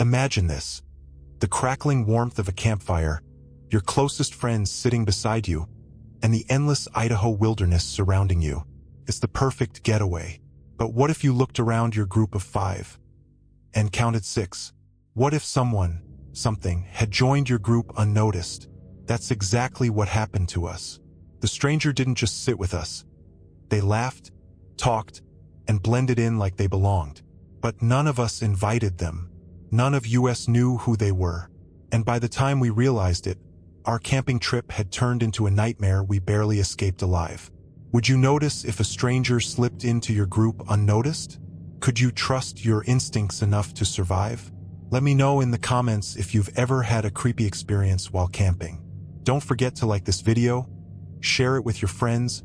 Imagine this. The crackling warmth of a campfire, your closest friends sitting beside you, and the endless Idaho wilderness surrounding you. It's the perfect getaway. But what if you looked around your group of 5 and counted 6? What if something, had joined your group unnoticed? That's exactly what happened to us. The stranger didn't just sit with us. They laughed, talked, and blended in like they belonged. But none of us invited them. None of us knew who they were. And by the time we realized it, our camping trip had turned into a nightmare we barely escaped alive. Would you notice if a stranger slipped into your group unnoticed? Could you trust your instincts enough to survive? Let me know in the comments if you've ever had a creepy experience while camping. Don't forget to like this video, share it with your friends,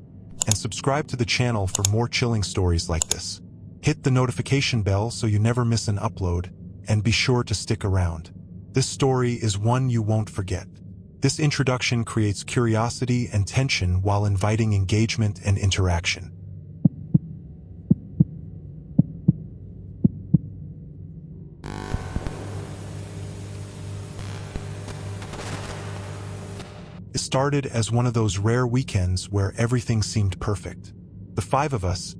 and subscribe to the channel for more chilling stories like this. Hit the notification bell so you never miss an upload, and be sure to stick around. This story is one you won't forget. This introduction creates curiosity and tension while inviting engagement and interaction. It started as one of those rare weekends where everything seemed perfect. The 5 of us,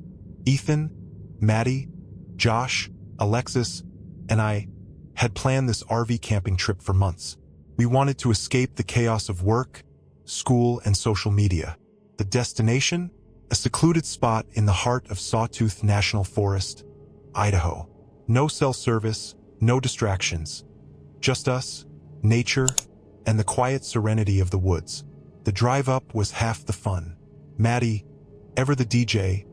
Ethan, Maddie, Josh, Alexis, and I, had planned this RV camping trip for months. We wanted to escape the chaos of work, school, and social media. The destination? A secluded spot in the heart of Sawtooth National Forest, Idaho. No cell service, no distractions. Just us, nature, and the quiet serenity of the woods. The drive up was half the fun. Maddie, ever the DJ,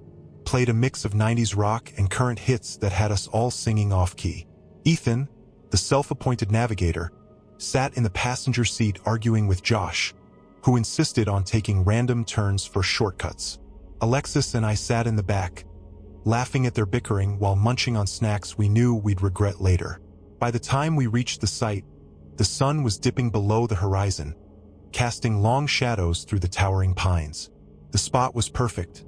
played a mix of 90s rock and current hits that had us all singing off-key. Ethan, the self-appointed navigator, sat in the passenger seat arguing with Josh, who insisted on taking random turns for shortcuts. Alexis and I sat in the back, laughing at their bickering while munching on snacks we knew we'd regret later. By the time we reached the site, the sun was dipping below the horizon, casting long shadows through the towering pines. The spot was perfect,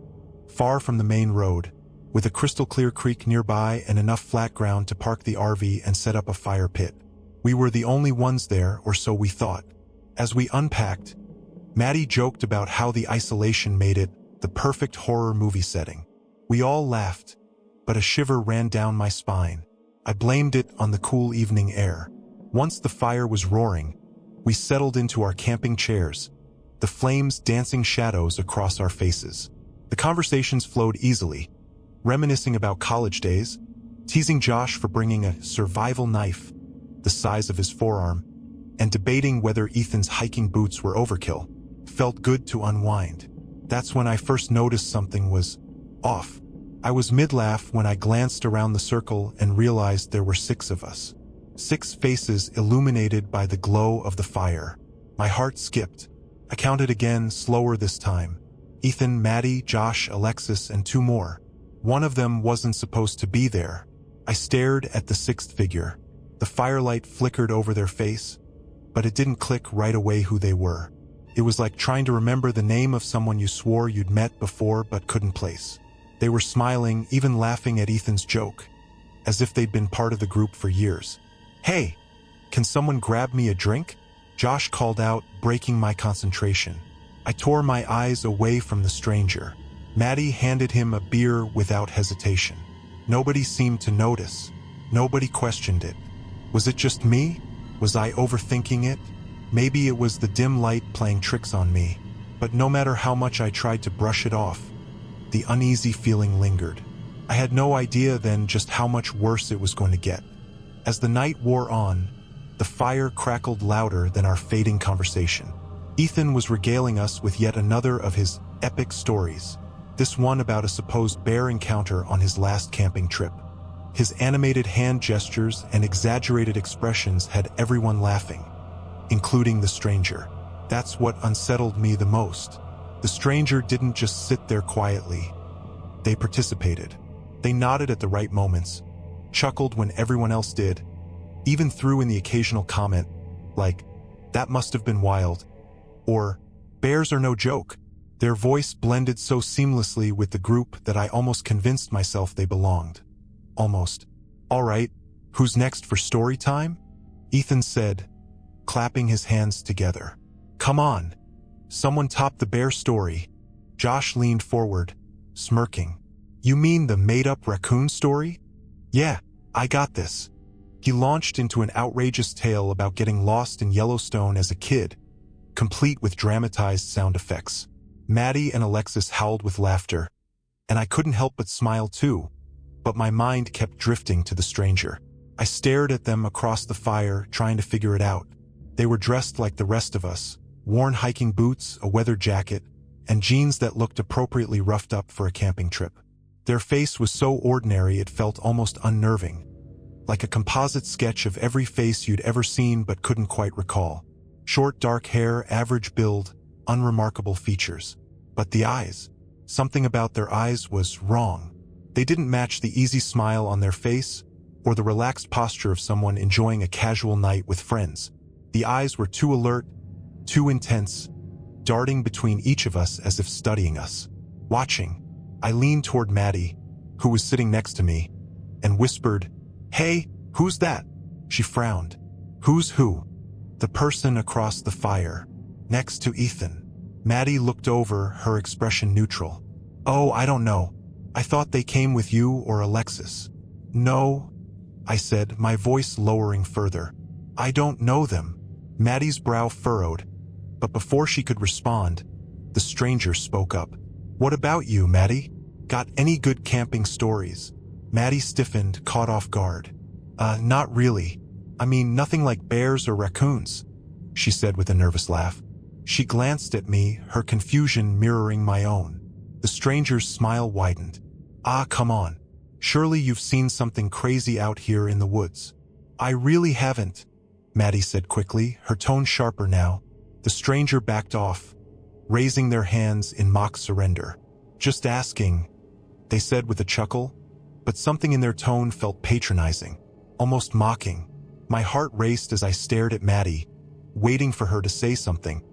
far from the main road, with a crystal-clear creek nearby and enough flat ground to park the RV and set up a fire pit. We were the only ones there, or so we thought. As we unpacked, Maddie joked about how the isolation made it the perfect horror movie setting. We all laughed, but a shiver ran down my spine. I blamed it on the cool evening air. Once the fire was roaring, we settled into our camping chairs, the flames dancing shadows across our faces. The conversations flowed easily, reminiscing about college days, teasing Josh for bringing a survival knife the size of his forearm, and debating whether Ethan's hiking boots were overkill. Felt good to unwind. That's when I first noticed something was off. I was mid-laugh when I glanced around the circle and realized there were 6 of us. 6 faces illuminated by the glow of the fire. My heart skipped. I counted again, slower this time. Ethan, Maddie, Josh, Alexis, and 2 more. One of them wasn't supposed to be there. I stared at the 6th figure. The firelight flickered over their face, but it didn't click right away who they were. It was like trying to remember the name of someone you swore you'd met before but couldn't place. They were smiling, even laughing at Ethan's joke, as if they'd been part of the group for years. "Hey, can someone grab me a drink?" Josh called out, breaking my concentration. I tore my eyes away from the stranger. Maddie handed him a beer without hesitation. Nobody seemed to notice. Nobody questioned it. Was it just me? Was I overthinking it? Maybe it was the dim light playing tricks on me. But no matter how much I tried to brush it off, the uneasy feeling lingered. I had no idea then just how much worse it was going to get. As the night wore on, the fire crackled louder than our fading conversation. Ethan was regaling us with yet another of his epic stories, this one about a supposed bear encounter on his last camping trip. His animated hand gestures and exaggerated expressions had everyone laughing, including the stranger. That's what unsettled me the most. The stranger didn't just sit there quietly. They participated. They nodded at the right moments, chuckled when everyone else did, even threw in the occasional comment, like, "That must have been wild," or, "Bears are no joke." Their voice blended so seamlessly with the group that I almost convinced myself they belonged. Almost. "All right, Who's next for story time? Ethan said, clapping his hands together. Come on. Someone top the bear story. Josh leaned forward, smirking. You mean the made-up raccoon story? Yeah, I got this. He launched into an outrageous tale about getting lost in Yellowstone as a kid, complete with dramatized sound effects. Maddie and Alexis howled with laughter, and I couldn't help but smile too, but my mind kept drifting to the stranger. I stared at them across the fire, trying to figure it out. They were dressed like the rest of us, worn hiking boots, a weather jacket, and jeans that looked appropriately roughed up for a camping trip. Their face was so ordinary it felt almost unnerving, like a composite sketch of every face you'd ever seen but couldn't quite recall. Short dark hair, average build, unremarkable features. But the eyes, something about their eyes was wrong. They didn't match the easy smile on their face or the relaxed posture of someone enjoying a casual night with friends. The eyes were too alert, too intense, darting between each of us as if studying us. Watching, I leaned toward Maddie, who was sitting next to me, and whispered, Hey, who's that? She frowned. Who's who? The person across the fire, next to Ethan. Maddie looked over, her expression neutral. Oh, I don't know. I thought they came with you or Alexis. No, I said, my voice lowering further. I don't know them. Maddie's brow furrowed, but before she could respond, the stranger spoke up. What about you, Maddie? Got any good camping stories? Maddie stiffened, caught off guard. Not really. I mean, nothing like bears or raccoons, she said with a nervous laugh. She glanced at me, her confusion mirroring my own. The stranger's smile widened. Ah, come on. Surely you've seen something crazy out here in the woods. I really haven't, Maddie said quickly, her tone sharper now. The stranger backed off, raising their hands in mock surrender. Just asking, they said with a chuckle, but something in their tone felt patronizing, almost mocking. My heart raced as I stared at Maddie, waiting for her to say something,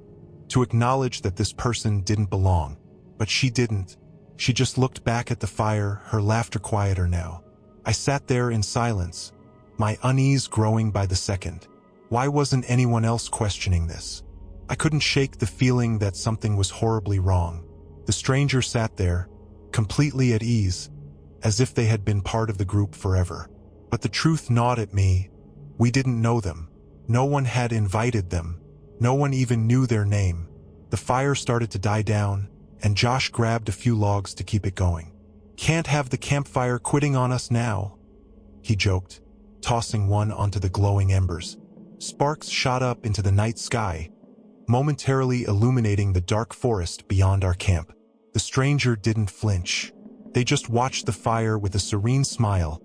to acknowledge that this person didn't belong. But she didn't. She just looked back at the fire, her laughter quieter now. I sat there in silence, my unease growing by the second. Why wasn't anyone else questioning this? I couldn't shake the feeling that something was horribly wrong. The stranger sat there, completely at ease, as if they had been part of the group forever. But the truth gnawed at me. We didn't know them. No one had invited them. No one even knew their name. The fire started to die down, and Josh grabbed a few logs to keep it going. Can't have the campfire quitting on us now, he joked, tossing one onto the glowing embers. Sparks shot up into the night sky, momentarily illuminating the dark forest beyond our camp. The stranger didn't flinch. They just watched the fire with a serene smile,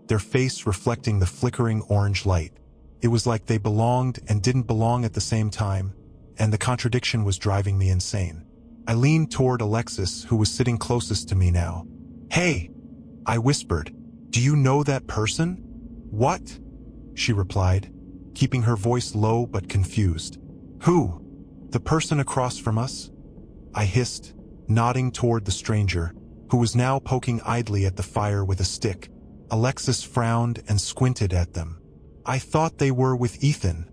their face reflecting the flickering orange light. It was like they belonged and didn't belong at the same time, and the contradiction was driving me insane. I leaned toward Alexis, who was sitting closest to me now. Hey, I whispered. Do you know that person? What? She replied, keeping her voice low but confused. Who? The person across from us? I hissed, nodding toward the stranger, who was now poking idly at the fire with a stick. Alexis frowned and squinted at them. I thought they were with Ethan,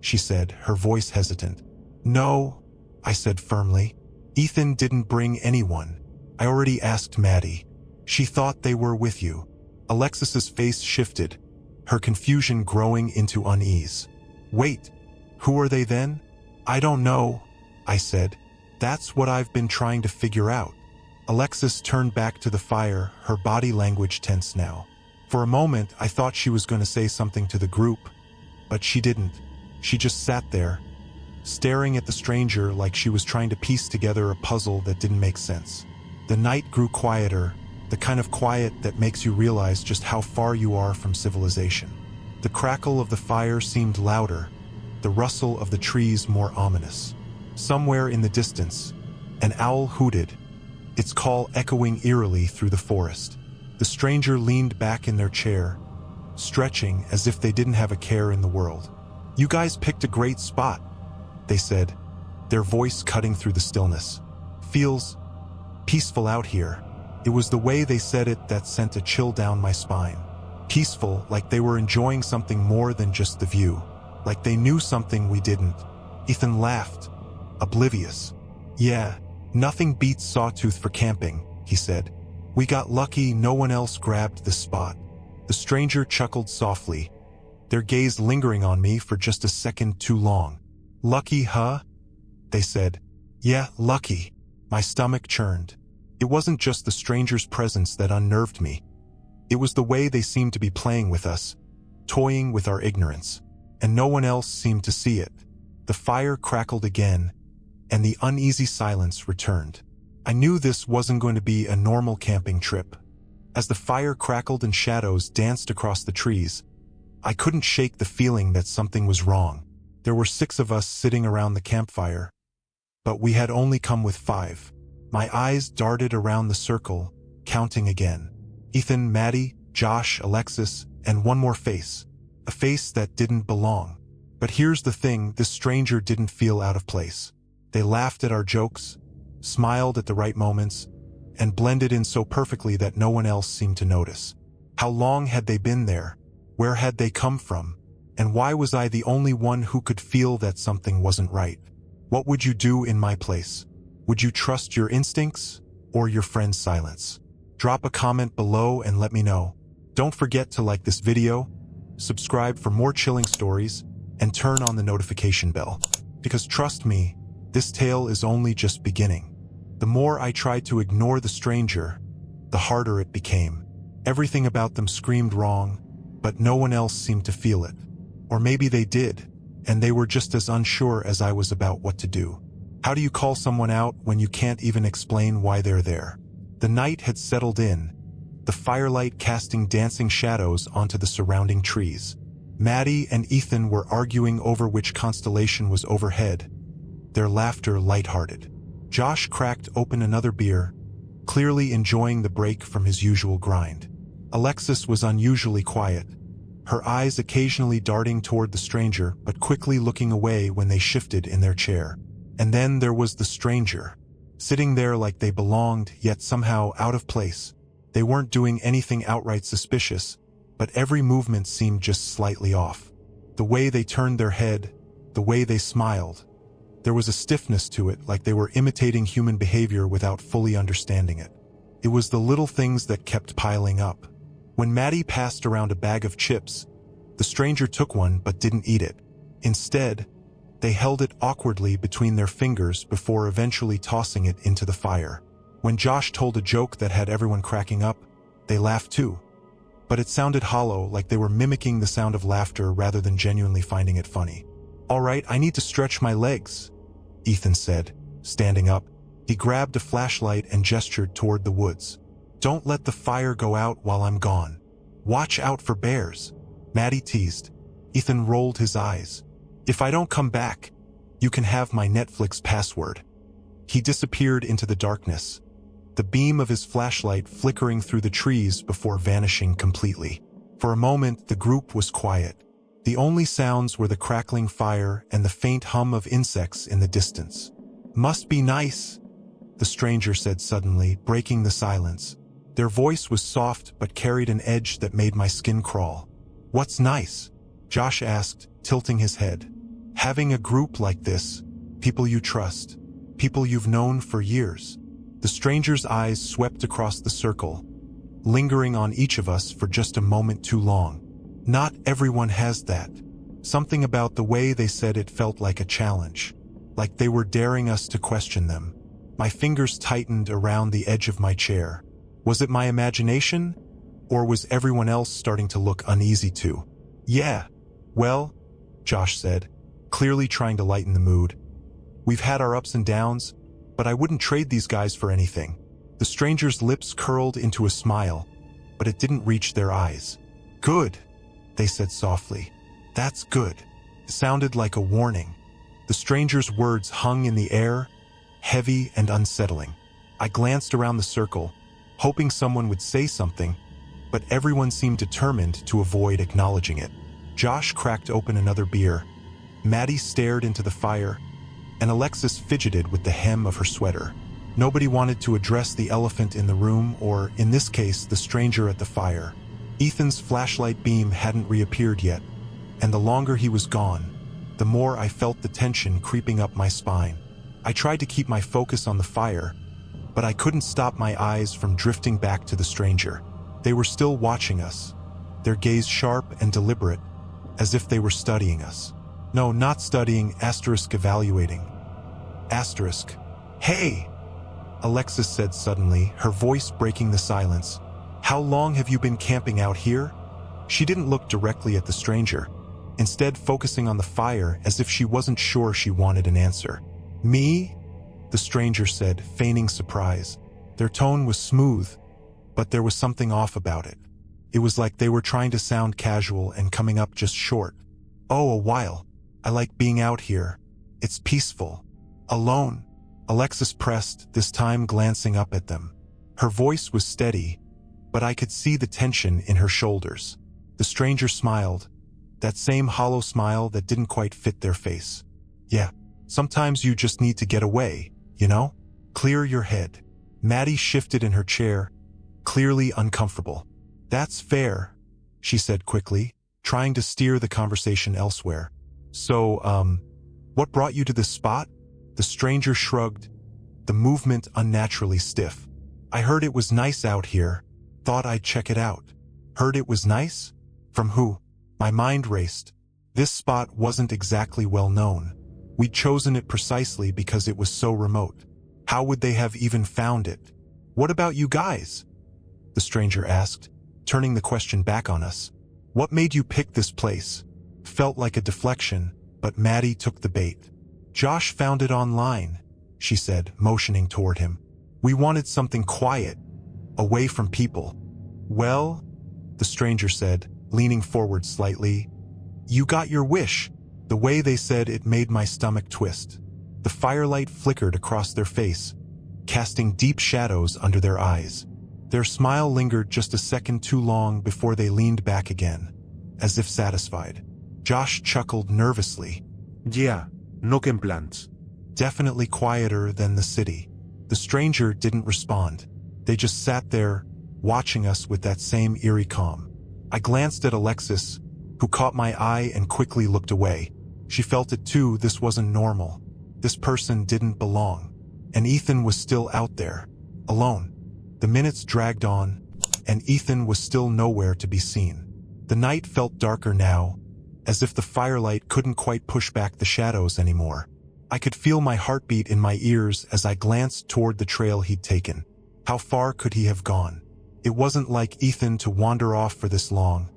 she said, her voice hesitant. No, I said firmly. Ethan didn't bring anyone. I already asked Maddie. She thought they were with you. Alexis's face shifted, her confusion growing into unease. Wait, who are they then? I don't know, I said. That's what I've been trying to figure out. Alexis turned back to the fire, her body language tense now. For a moment, I thought she was going to say something to the group, but she didn't. She just sat there, staring at the stranger like she was trying to piece together a puzzle that didn't make sense. The night grew quieter, the kind of quiet that makes you realize just how far you are from civilization. The crackle of the fire seemed louder, the rustle of the trees more ominous. Somewhere in the distance, an owl hooted, its call echoing eerily through the forest. The stranger leaned back in their chair, stretching as if they didn't have a care in the world. You guys picked a great spot, they said, their voice cutting through the stillness. Feels peaceful out here. It was the way they said it that sent a chill down my spine. peaceful, like they were enjoying something more than just the view, like they knew something we didn't. Ethan laughed, oblivious. Yeah, nothing beats Sawtooth for camping, he said. We got lucky no one else grabbed this spot. The stranger chuckled softly, their gaze lingering on me for just a second too long. Lucky, huh? They said. Yeah, lucky. My stomach churned. It wasn't just the stranger's presence that unnerved me. It was the way they seemed to be playing with us, toying with our ignorance, and no one else seemed to see it. The fire crackled again, and the uneasy silence returned. I knew this wasn't going to be a normal camping trip. As the fire crackled and shadows danced across the trees, I couldn't shake the feeling that something was wrong. There were 6 of us sitting around the campfire, but we had only come with 5. My eyes darted around the circle, counting again. Ethan, Maddie, Josh, Alexis, and one more face. A face that didn't belong. But here's the thing, this stranger didn't feel out of place. They laughed at our jokes, smiled at the right moments, and blended in so perfectly that no one else seemed to notice. How long had they been there? Where had they come from? And why was I the only one who could feel that something wasn't right? What would you do in my place? Would you trust your instincts or your friend's silence? Drop a comment below and let me know. Don't forget to like this video, subscribe for more chilling stories, and turn on the notification bell. Because trust me, this tale is only just beginning. The more I tried to ignore the stranger, the harder it became. Everything about them screamed wrong, but no one else seemed to feel it. Or maybe they did, and they were just as unsure as I was about what to do. How do you call someone out when you can't even explain why they're there? The night had settled in, the firelight casting dancing shadows onto the surrounding trees. Maddie and Ethan were arguing over which constellation was overhead, their laughter lighthearted. Josh cracked open another beer, clearly enjoying the break from his usual grind. Alexis was unusually quiet, her eyes occasionally darting toward the stranger but quickly looking away when they shifted in their chair. And then there was the stranger, sitting there like they belonged, yet somehow out of place. They weren't doing anything outright suspicious, but every movement seemed just slightly off. The way they turned their head, the way they smiled. There was a stiffness to it, like they were imitating human behavior without fully understanding it. It was the little things that kept piling up. When Maddie passed around a bag of chips, the stranger took one but didn't eat it. Instead, they held it awkwardly between their fingers before eventually tossing it into the fire. When Josh told a joke that had everyone cracking up, they laughed too. But it sounded hollow, like they were mimicking the sound of laughter rather than genuinely finding it funny. All right, I need to stretch my legs, Ethan said, standing up. He grabbed a flashlight and gestured toward the woods. Don't let the fire go out while I'm gone. Watch out for bears, Maddie teased. Ethan rolled his eyes. If I don't come back, you can have my Netflix password. He disappeared into the darkness, the beam of his flashlight flickering through the trees before vanishing completely. For a moment, the group was quiet. The only sounds were the crackling fire and the faint hum of insects in the distance. Must be nice, the stranger said suddenly, breaking the silence. Their voice was soft but carried an edge that made my skin crawl. What's nice? Josh asked, tilting his head. Having a group like this, people you trust, people you've known for years. The stranger's eyes swept across the circle, lingering on each of us for just a moment too long. Not everyone has that. Something about the way they said it felt like a challenge, like they were daring us to question them. My fingers tightened around the edge of my chair. Was it my imagination, or was everyone else starting to look uneasy too? Yeah, well, Josh said, clearly trying to lighten the mood. We've had our ups and downs, but I wouldn't trade these guys for anything. The stranger's lips curled into a smile, but it didn't reach their eyes. Good, they said softly. That's good. It sounded like a warning. The stranger's words hung in the air, heavy and unsettling. I glanced around the circle, hoping someone would say something, but everyone seemed determined to avoid acknowledging it. Josh cracked open another beer. Maddie stared into the fire, and Alexis fidgeted with the hem of her sweater. Nobody wanted to address the elephant in the room, or, in this case, the stranger at the fire. Ethan's flashlight beam hadn't reappeared yet, and the longer he was gone, the more I felt the tension creeping up my spine. I tried to keep my focus on the fire, but I couldn't stop my eyes from drifting back to the stranger. They were still watching us, their gaze sharp and deliberate, as if they were studying us. No, not studying, evaluating. Hey! Alexis said suddenly, her voice breaking the silence. How long have you been camping out here? She didn't look directly at the stranger, instead focusing on the fire as if she wasn't sure she wanted an answer. Me? The stranger said, feigning surprise. Their tone was smooth, but there was something off about it. It was like they were trying to sound casual and coming up just short. Oh, a while. I like being out here. It's peaceful. Alone. Alexis pressed, this time glancing up at them. Her voice was steady, but I could see the tension in her shoulders. The stranger smiled, that same hollow smile that didn't quite fit their face. Yeah, sometimes you just need to get away, you know? Clear your head. Maddie shifted in her chair, clearly uncomfortable. That's fair, she said quickly, trying to steer the conversation elsewhere. So, what brought you to this spot? The stranger shrugged, the movement unnaturally stiff. I heard it was nice out here. Thought I'd check it out. Heard it was nice? From who? My mind raced. This spot wasn't exactly well known. We'd chosen it precisely because it was so remote. How would they have even found it? What about you guys? The stranger asked, turning the question back on us. What made you pick this place? Felt like a deflection, but Maddie took the bait. Josh found it online, she said, motioning toward him. We wanted something quiet, away from people. Well, the stranger said, leaning forward slightly, you got your wish. The way they said it made my stomach twist. The firelight flickered across their face, casting deep shadows under their eyes. Their smile lingered just a second too long before they leaned back again, as if satisfied. Josh chuckled nervously. Yeah, no plans. Definitely quieter than the city. The stranger didn't respond. They just sat there, watching us with that same eerie calm. I glanced at Alexis, who caught my eye and quickly looked away. She felt it too, this wasn't normal. This person didn't belong. And Ethan was still out there, alone. The minutes dragged on, and Ethan was still nowhere to be seen. The night felt darker now, as if the firelight couldn't quite push back the shadows anymore. I could feel my heartbeat in my ears as I glanced toward the trail he'd taken. How far could he have gone? It wasn't like Ethan to wander off for this long,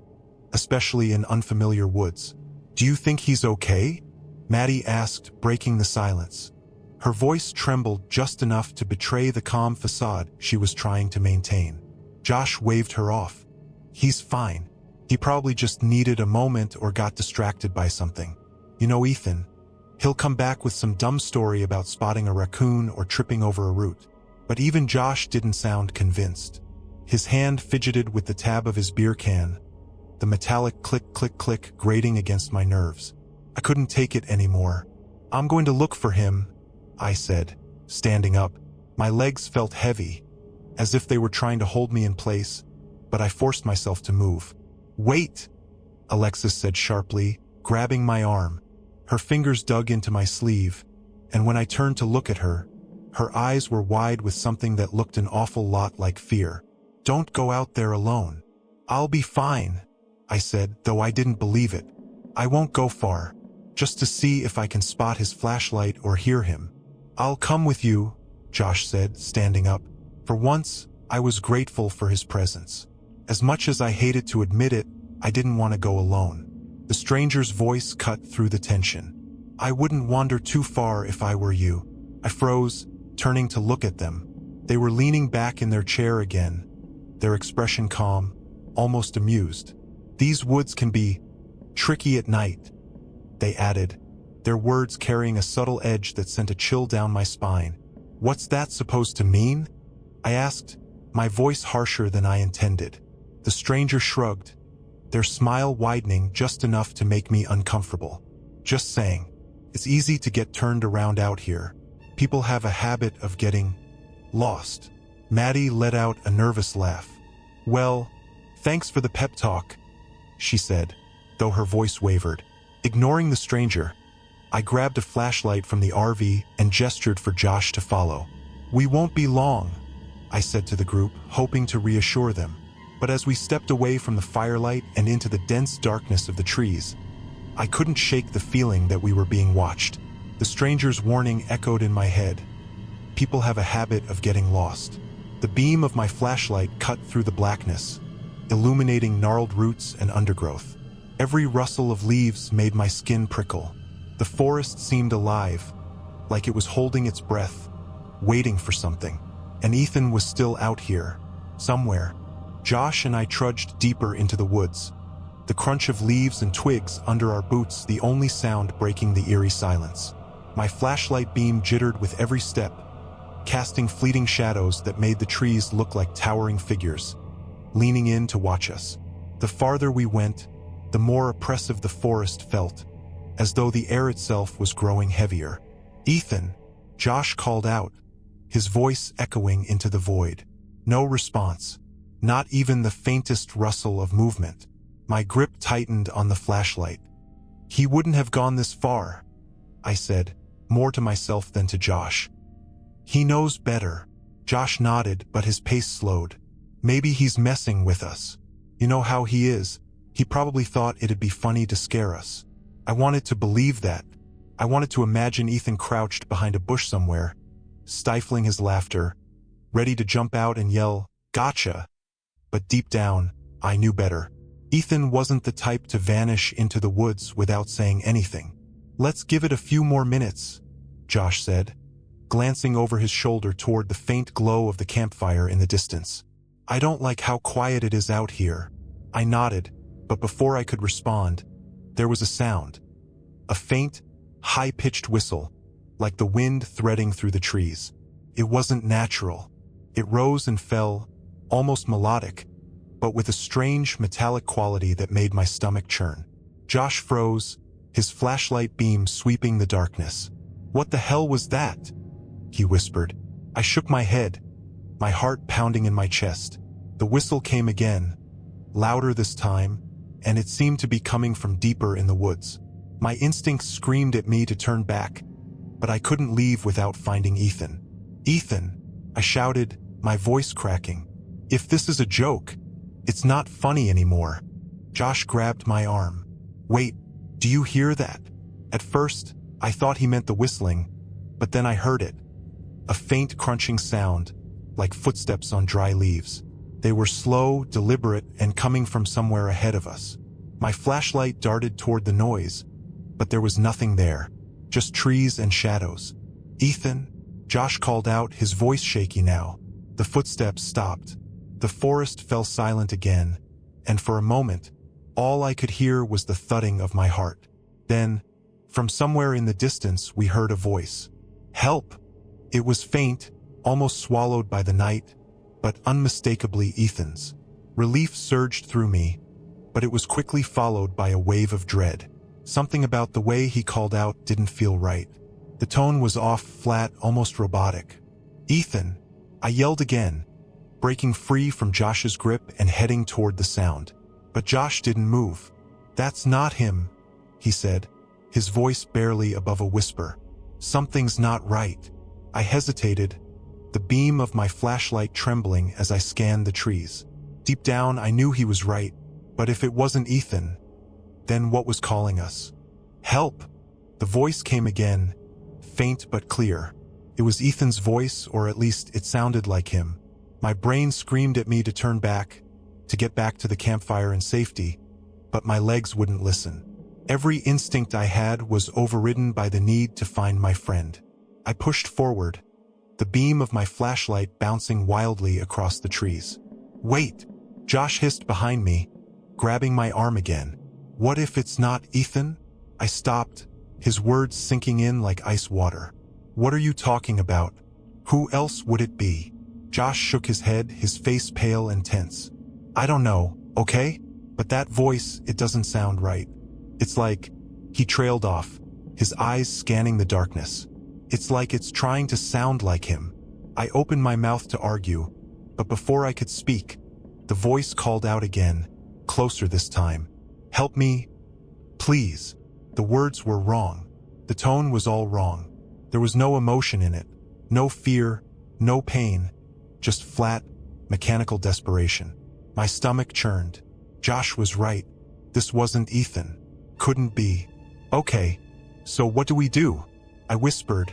especially in unfamiliar woods. Do you think he's okay? Maddie asked, breaking the silence. Her voice trembled just enough to betray the calm facade she was trying to maintain. Josh waved her off. He's fine. He probably just needed a moment or got distracted by something. You know Ethan. He'll come back with some dumb story about spotting a raccoon or tripping over a root. But even Josh didn't sound convinced. His hand fidgeted with the tab of his beer can, the metallic click-click-click grating against my nerves. I couldn't take it anymore. I'm going to look for him, I said, standing up. My legs felt heavy, as if they were trying to hold me in place, but I forced myself to move. Wait, Alexis said sharply, grabbing my arm. Her fingers dug into my sleeve, and when I turned to look at her, her eyes were wide with something that looked an awful lot like fear. Don't go out there alone. I'll be fine, I said, though I didn't believe it. I won't go far, just to see if I can spot his flashlight or hear him. I'll come with you, Josh said, standing up. For once, I was grateful for his presence. As much as I hated to admit it, I didn't want to go alone. The stranger's voice cut through the tension. I wouldn't wander too far if I were you. I froze, turning to look at them. They were leaning back in their chair again, their expression calm, almost amused. These woods can be tricky at night, they added, their words carrying a subtle edge that sent a chill down my spine. What's that supposed to mean? I asked, my voice harsher than I intended. The stranger shrugged, their smile widening just enough to make me uncomfortable. Just saying, it's easy to get turned around out here. People have a habit of getting lost. Maddie let out a nervous laugh. Well, Thanks for the pep talk, she said, though her voice wavered. Ignoring the stranger, I grabbed a flashlight from the RV and gestured for Josh to follow. We won't be long, I said to the group, hoping to reassure them. But as we stepped away from the firelight and into the dense darkness of the trees, I couldn't shake the feeling that we were being watched. The stranger's warning echoed in my head. People have a habit of getting lost. The beam of my flashlight cut through the blackness, illuminating gnarled roots and undergrowth. Every rustle of leaves made my skin prickle. The forest seemed alive, like it was holding its breath, waiting for something. And Ethan was still out here, somewhere. Josh and I trudged deeper into the woods, the crunch of leaves and twigs under our boots the only sound breaking the eerie silence. My flashlight beam jittered with every step, casting fleeting shadows that made the trees look like towering figures, leaning in to watch us. The farther we went, the more oppressive the forest felt, as though the air itself was growing heavier. Ethan, Josh called out, his voice echoing into the void. No response, not even the faintest rustle of movement. My grip tightened on the flashlight. He wouldn't have gone this far, I said, more to myself than to Josh. He knows better. Josh nodded, but his pace slowed. Maybe he's messing with us. You know how he is. He probably thought it'd be funny to scare us. I wanted to believe that. I wanted to imagine Ethan crouched behind a bush somewhere, stifling his laughter, ready to jump out and yell, "Gotcha!" But deep down, I knew better. Ethan wasn't the type to vanish into the woods without saying anything. Let's give it a few more minutes, Josh said, glancing over his shoulder toward the faint glow of the campfire in the distance. I don't like how quiet it is out here. I nodded, but before I could respond, there was a sound. A faint, high-pitched whistle, like the wind threading through the trees. It wasn't natural. It rose and fell, almost melodic, but with a strange metallic quality that made my stomach churn. Josh froze, his flashlight beam sweeping the darkness. What the hell was that? He whispered. I shook my head, my heart pounding in my chest. The whistle came again, louder this time, and it seemed to be coming from deeper in the woods. My instincts screamed at me to turn back, but I couldn't leave without finding Ethan. Ethan, I shouted, my voice cracking. If this is a joke, it's not funny anymore. Josh grabbed my arm. Wait, do you hear that? At first, I thought he meant the whistling, but then I heard it. A faint crunching sound, like footsteps on dry leaves. They were slow, deliberate, and coming from somewhere ahead of us. My flashlight darted toward the noise, but there was nothing there, just trees and shadows. Ethan, Josh called out, his voice shaky now. The footsteps stopped. The forest fell silent again, and for a moment, all I could hear was the thudding of my heart. Then, from somewhere in the distance, we heard a voice. Help! It was faint, almost swallowed by the night, but unmistakably Ethan's. Relief surged through me, but it was quickly followed by a wave of dread. Something about the way he called out didn't feel right. The tone was off, flat, almost robotic. Ethan! I yelled again, breaking free from Josh's grip and heading toward the sound. But Josh didn't move. That's not him, he said, his voice barely above a whisper. Something's not right. I hesitated, the beam of my flashlight trembling as I scanned the trees. Deep down, I knew he was right, but if it wasn't Ethan, then what was calling us? Help! The voice came again, faint but clear. It was Ethan's voice, or at least it sounded like him. My brain screamed at me to turn back, to get back to the campfire in safety, but my legs wouldn't listen. Every instinct I had was overridden by the need to find my friend. I pushed forward, the beam of my flashlight bouncing wildly across the trees. Wait! Josh hissed behind me, grabbing my arm again. What if it's not Ethan? I stopped, his words sinking in like ice water. What are you talking about? Who else would it be? Josh shook his head, his face pale and tense. I don't know, okay? But that voice, it doesn't sound right. It's like, he trailed off, his eyes scanning the darkness. It's like it's trying to sound like him. I opened my mouth to argue, but before I could speak, The voice called out again, closer this time. "Help me, please." The words were wrong. The tone was all wrong. There was no emotion in it, no fear, no pain, just flat, mechanical desperation. My stomach churned. Josh was right. This wasn't Ethan. Couldn't be. "Okay, so what do we do?" I whispered,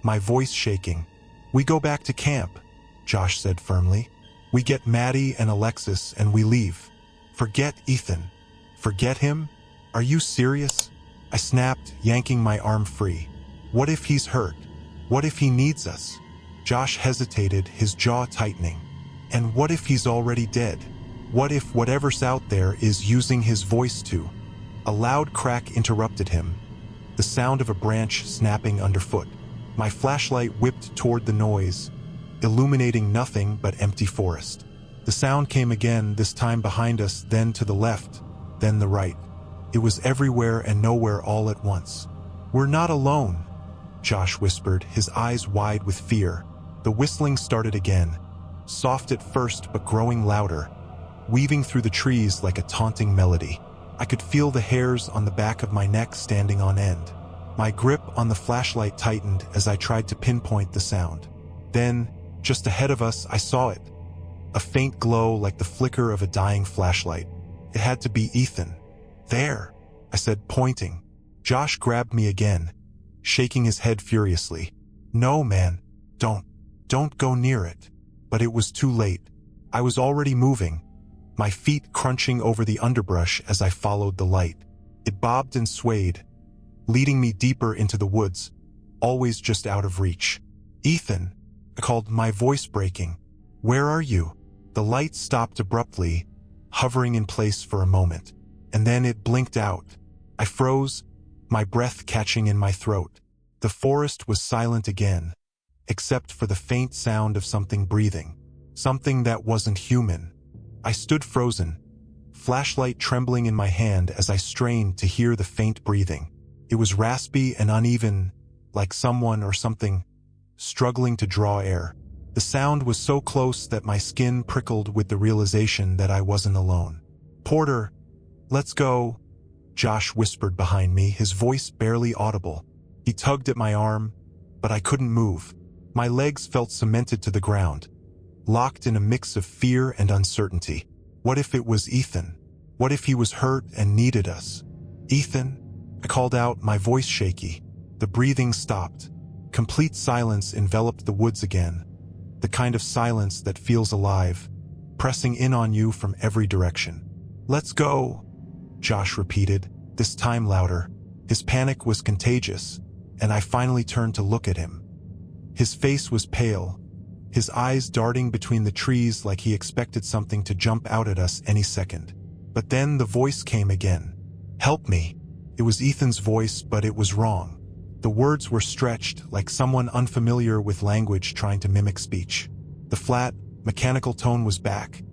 my voice shaking. "We go back to camp," Josh said firmly. "We get Maddie and Alexis and we leave. Forget Ethan." "Forget him? Are you serious?" I snapped, yanking my arm free. "What if he's hurt? What if he needs us?" Josh hesitated, his jaw tightening. "And what if he's already dead? What if whatever's out there is using his voice to?" A loud crack interrupted him, the sound of a branch snapping underfoot. My flashlight whipped toward the noise, illuminating nothing but empty forest. The sound came again, this time behind us, then to the left, then the right. It was everywhere and nowhere all at once. "We're not alone," Josh whispered, his eyes wide with fear. The whistling started again, soft at first but growing louder, weaving through the trees like a taunting melody. I could feel the hairs on the back of my neck standing on end. My grip on the flashlight tightened as I tried to pinpoint the sound. Then, just ahead of us, I saw it. A faint glow like the flicker of a dying flashlight. It had to be Ethan. "There," I said, pointing. Josh grabbed me again, shaking his head furiously. "No, man, don't go near it." But it was too late. I was already moving, my feet crunching over the underbrush as I followed the light. It bobbed and swayed, leading me deeper into the woods, always just out of reach. "Ethan," I called, my voice breaking. "Where are you?" The light stopped abruptly, hovering in place for a moment, and then it blinked out. I froze, my breath catching in my throat. The forest was silent again, except for the faint sound of something breathing, something that wasn't human. I stood frozen, flashlight trembling in my hand as I strained to hear the faint breathing. It was raspy and uneven, like someone or something struggling to draw air. The sound was so close that my skin prickled with the realization that I wasn't alone. "Porter, let's go," Josh whispered behind me, his voice barely audible. He tugged at my arm, but I couldn't move. My legs felt cemented to the ground, locked in a mix of fear and uncertainty. What if it was Ethan? What if he was hurt and needed us? "Ethan," I called out, my voice shaky. The breathing stopped. Complete silence enveloped the woods again, the kind of silence that feels alive, pressing in on you from every direction. "Let's go," Josh repeated, this time louder. His panic was contagious, and I finally turned to look at him. His face was pale, his eyes darting between the trees like he expected something to jump out at us any second. But then the voice came again. "Help me." It was Ethan's voice, but it was wrong. The words were stretched, like someone unfamiliar with language trying to mimic speech. The flat, mechanical tone was back,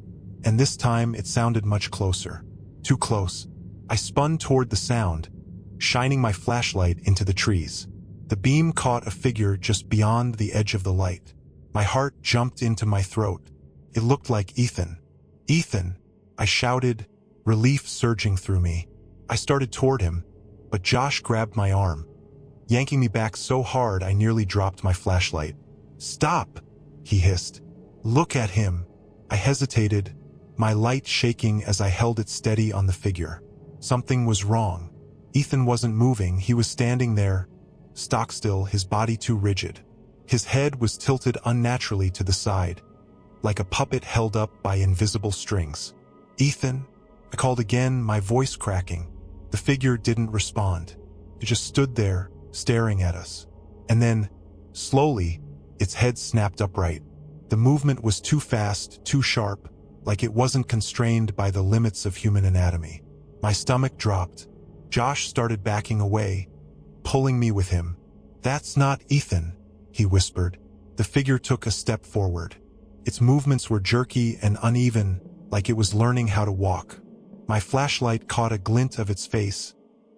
and this time it sounded much closer. Too close. I spun toward the sound, shining my flashlight into the trees. The beam caught a figure just beyond the edge of the light. My heart jumped into my throat. It looked like Ethan. "Ethan!" I shouted, relief surging through me. I started toward him, but Josh grabbed my arm, yanking me back so hard I nearly dropped my flashlight. "Stop!" he hissed. "Look at him!" I hesitated, my light shaking as I held it steady on the figure. Something was wrong. Ethan wasn't moving, he was standing there, stock still, his body too rigid. His head was tilted unnaturally to the side, like a puppet held up by invisible strings. "Ethan?" I called again, my voice cracking. The figure didn't respond. It just stood there, staring at us. And then, slowly, its head snapped upright. The movement was too fast, too sharp, like it wasn't constrained by the limits of human anatomy. My stomach dropped. Josh started backing away, pulling me with him. "That's not Ethan," he whispered. The figure took a step forward. Its movements were jerky and uneven, like it was learning how to walk. My flashlight caught a glint of its face,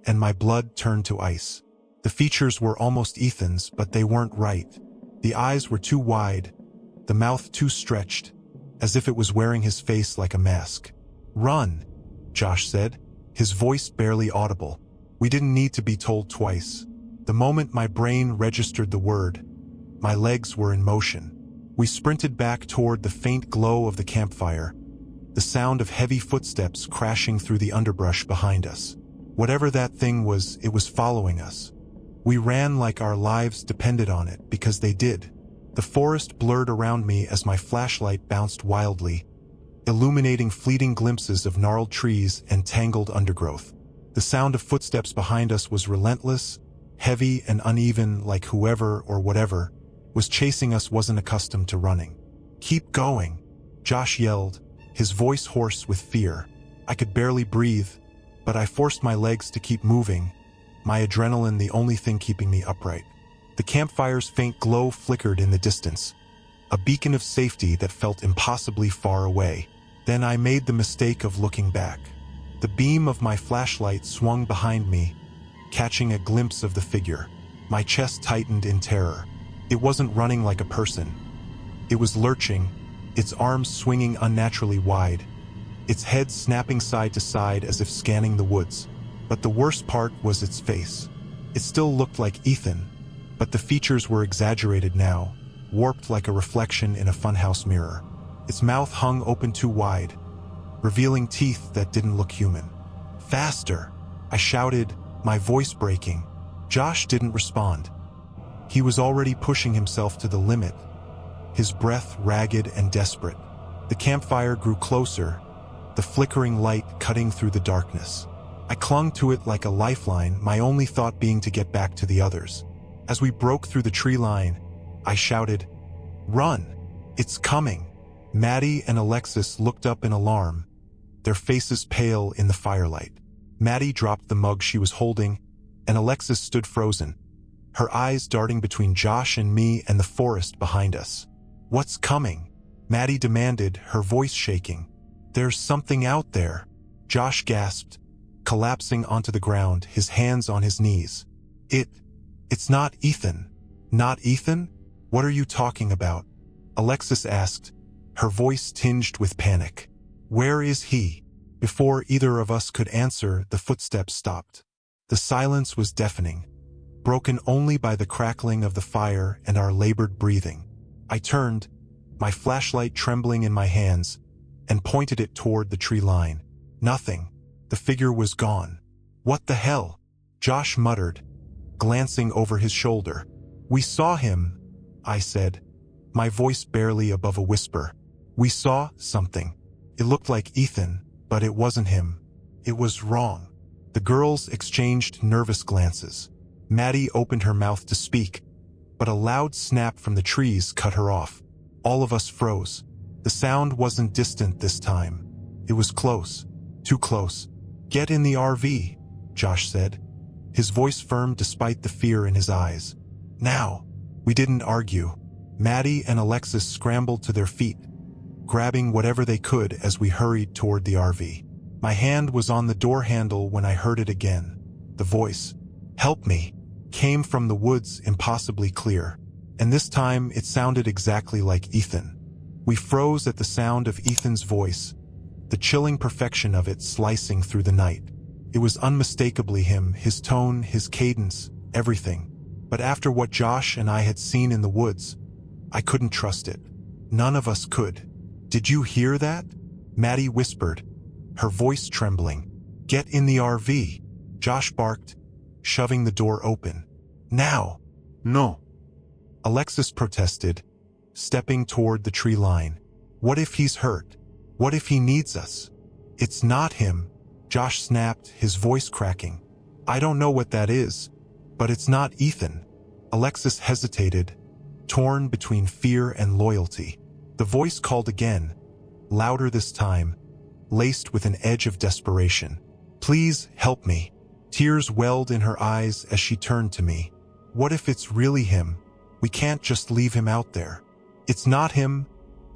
and my blood turned to ice. The features were almost Ethan's, but they weren't right. The eyes were too wide, the mouth too stretched, as if it was wearing his face like a mask. "Run," Josh said, his voice barely audible. We didn't need to be told twice. The moment my brain registered the word, my legs were in motion. We sprinted back toward the faint glow of the campfire, the sound of heavy footsteps crashing through the underbrush behind us. Whatever that thing was, it was following us. We ran like our lives depended on it, because they did. The forest blurred around me as my flashlight bounced wildly, illuminating fleeting glimpses of gnarled trees and tangled undergrowth. The sound of footsteps behind us was relentless, heavy and uneven, like whoever or whatever was chasing us wasn't accustomed to running. "Keep going," Josh yelled, his voice hoarse with fear. I could barely breathe, but I forced my legs to keep moving, my adrenaline the only thing keeping me upright. The campfire's faint glow flickered in the distance, a beacon of safety that felt impossibly far away. Then I made the mistake of looking back. The beam of my flashlight swung behind me, catching a glimpse of the figure. My chest tightened in terror. It wasn't running like a person. It was lurching, its arms swinging unnaturally wide, its head snapping side to side as if scanning the woods. But the worst part was its face. It still looked like Ethan, but the features were exaggerated now, warped like a reflection in a funhouse mirror. Its mouth hung open too wide, revealing teeth that didn't look human. "Faster!" I shouted, my voice breaking. Josh didn't respond. He was already pushing himself to the limit, his breath ragged and desperate. The campfire grew closer, the flickering light cutting through the darkness. I clung to it like a lifeline, my only thought being to get back to the others. As we broke through the tree line, I shouted, "Run! It's coming!" Maddie and Alexis looked up in alarm, their faces pale in the firelight. Maddie dropped the mug she was holding, and Alexis stood frozen, her eyes darting between Josh and me and the forest behind us. "What's coming?" Maddie demanded, her voice shaking. "There's something out there," Josh gasped, collapsing onto the ground, his hands on his knees. It's not Ethan." "Not Ethan? What are you talking about?" Alexis asked, her voice tinged with panic. "Where is he?" Before either of us could answer, the footsteps stopped. The silence was deafening, broken only by the crackling of the fire and our labored breathing. I turned, my flashlight trembling in my hands, and pointed it toward the tree line. Nothing. The figure was gone. "What the hell?" Josh muttered, glancing over his shoulder. "We saw him," I said, my voice barely above a whisper. "We saw something. It looked like Ethan, but it wasn't him. It was wrong." The girls exchanged nervous glances. Maddie opened her mouth to speak, but a loud snap from the trees cut her off. All of us froze. The sound wasn't distant this time. It was close. Too close. "Get in the RV," Josh said, his voice firm despite the fear in his eyes. "Now." We didn't argue. Maddie and Alexis scrambled to their feet, grabbing whatever they could as we hurried toward the RV. My hand was on the door handle when I heard it again. The voice, "Help me," came from the woods impossibly clear, and this time it sounded exactly like Ethan. We froze at the sound of Ethan's voice, the chilling perfection of it slicing through the night. It was unmistakably him, his tone, his cadence, everything. But after what Josh and I had seen in the woods, I couldn't trust it. None of us could. "Did you hear that?" Maddie whispered, her voice trembling. "Get in the RV," Josh barked, shoving the door open. "Now." "No," Alexis protested, stepping toward the tree line. "What if he's hurt? What if he needs us?" "It's not him," Josh snapped, his voice cracking. "I don't know what that is, but it's not Ethan." Alexis hesitated, torn between fear and loyalty. The voice called again, louder this time, laced with an edge of desperation. "Please help me." Tears welled in her eyes as she turned to me. "What if it's really him? We can't just leave him out there." "It's not him,"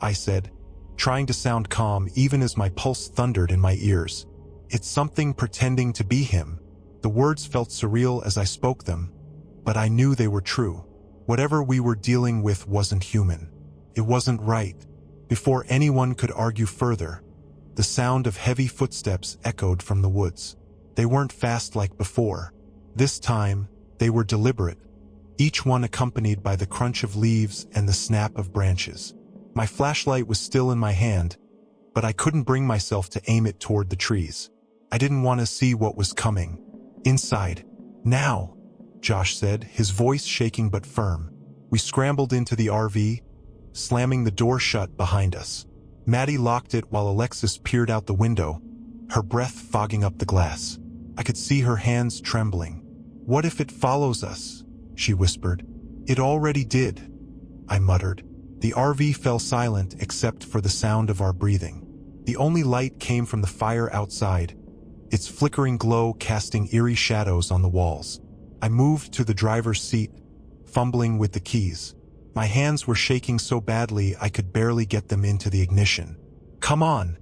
I said, trying to sound calm even as my pulse thundered in my ears. "It's something pretending to be him." The words felt surreal as I spoke them, but I knew they were true. Whatever we were dealing with wasn't human. It wasn't right. Before anyone could argue further, the sound of heavy footsteps echoed from the woods. They weren't fast like before. This time, they were deliberate, each one accompanied by the crunch of leaves and the snap of branches. My flashlight was still in my hand, but I couldn't bring myself to aim it toward the trees. I didn't want to see what was coming. Inside. Now, Josh said, his voice shaking but firm. We scrambled into the RV, slamming the door shut behind us. Maddie locked it while Alexis peered out the window, her breath fogging up the glass. I could see her hands trembling. "What if it follows us?" she whispered. "It already did," I muttered. The RV fell silent except for the sound of our breathing. The only light came from the fire outside, its flickering glow casting eerie shadows on the walls. I moved to the driver's seat, fumbling with the keys. My hands were shaking so badly I could barely get them into the ignition. Come on,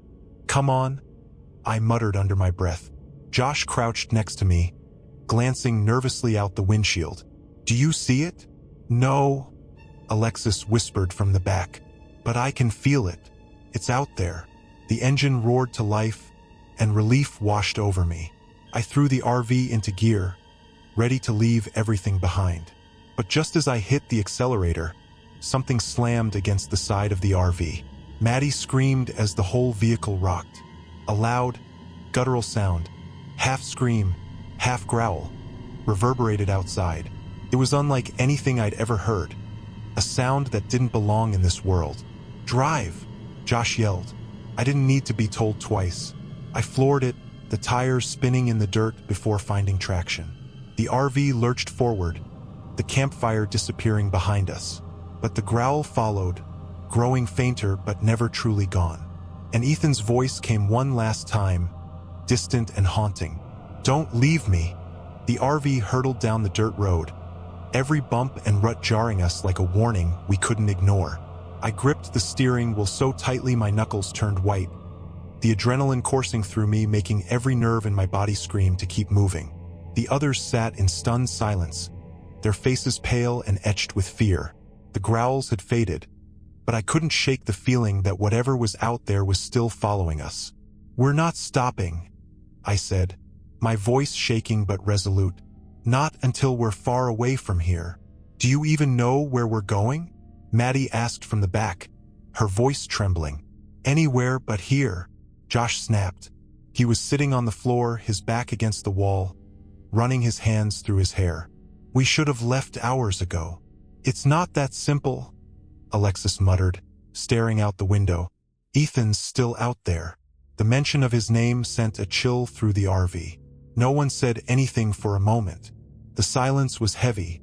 I muttered under my breath. Josh crouched next to me, glancing nervously out the windshield. "Do you see it?" "No," Alexis whispered from the back. "But I can feel it. It's out there." The engine roared to life, and relief washed over me. I threw the RV into gear, ready to leave everything behind. But just as I hit the accelerator, something slammed against the side of the RV. Maddie screamed as the whole vehicle rocked. A loud, guttural sound, half scream, half growl, reverberated outside. It was unlike anything I'd ever heard, a sound that didn't belong in this world. "Drive!" Josh yelled. I didn't need to be told twice. I floored it, the tires spinning in the dirt before finding traction. The RV lurched forward, the campfire disappearing behind us. But the growl followed, growing fainter but never truly gone. And Ethan's voice came one last time, distant and haunting. "Don't leave me." The RV hurtled down the dirt road, every bump and rut jarring us like a warning we couldn't ignore. I gripped the steering wheel so tightly my knuckles turned white, the adrenaline coursing through me making every nerve in my body scream to keep moving. The others sat in stunned silence, their faces pale and etched with fear. The growls had faded, but I couldn't shake the feeling that whatever was out there was still following us. "We're not stopping," I said, my voice shaking but resolute. "Not until we're far away from here." "Do you even know where we're going?" Maddie asked from the back, her voice trembling. "Anywhere but here," Josh snapped. He was sitting on the floor, his back against the wall, running his hands through his hair. "We should have left hours ago." "It's not that simple," Alexis muttered, staring out the window. "Ethan's still out there." The mention of his name sent a chill through the RV. No one said anything for a moment. The silence was heavy,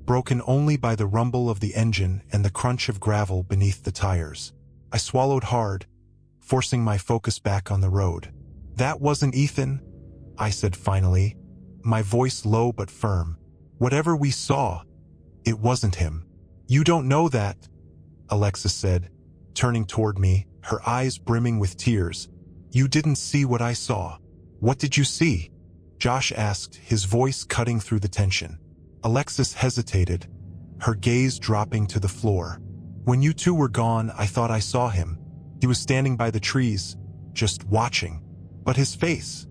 broken only by the rumble of the engine and the crunch of gravel beneath the tires. I swallowed hard, forcing my focus back on the road. "That wasn't Ethan," I said finally, my voice low but firm. "Whatever we saw, it wasn't him." "You don't know that," Alexis said, turning toward me, her eyes brimming with tears. "You didn't see what I saw." "What did you see?" Josh asked, his voice cutting through the tension. Alexis hesitated, her gaze dropping to the floor. "When you two were gone, I thought I saw him. He was standing by the trees, just watching. But his face..."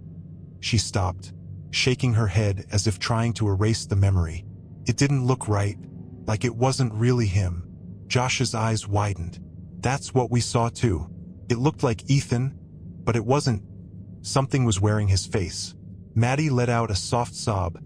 She stopped, shaking her head as if trying to erase the memory. "It didn't look right, like it wasn't really him." Josh's eyes widened. "That's what we saw too. It looked like Ethan, but it wasn't." Something was wearing his face. Maddie let out a soft sob,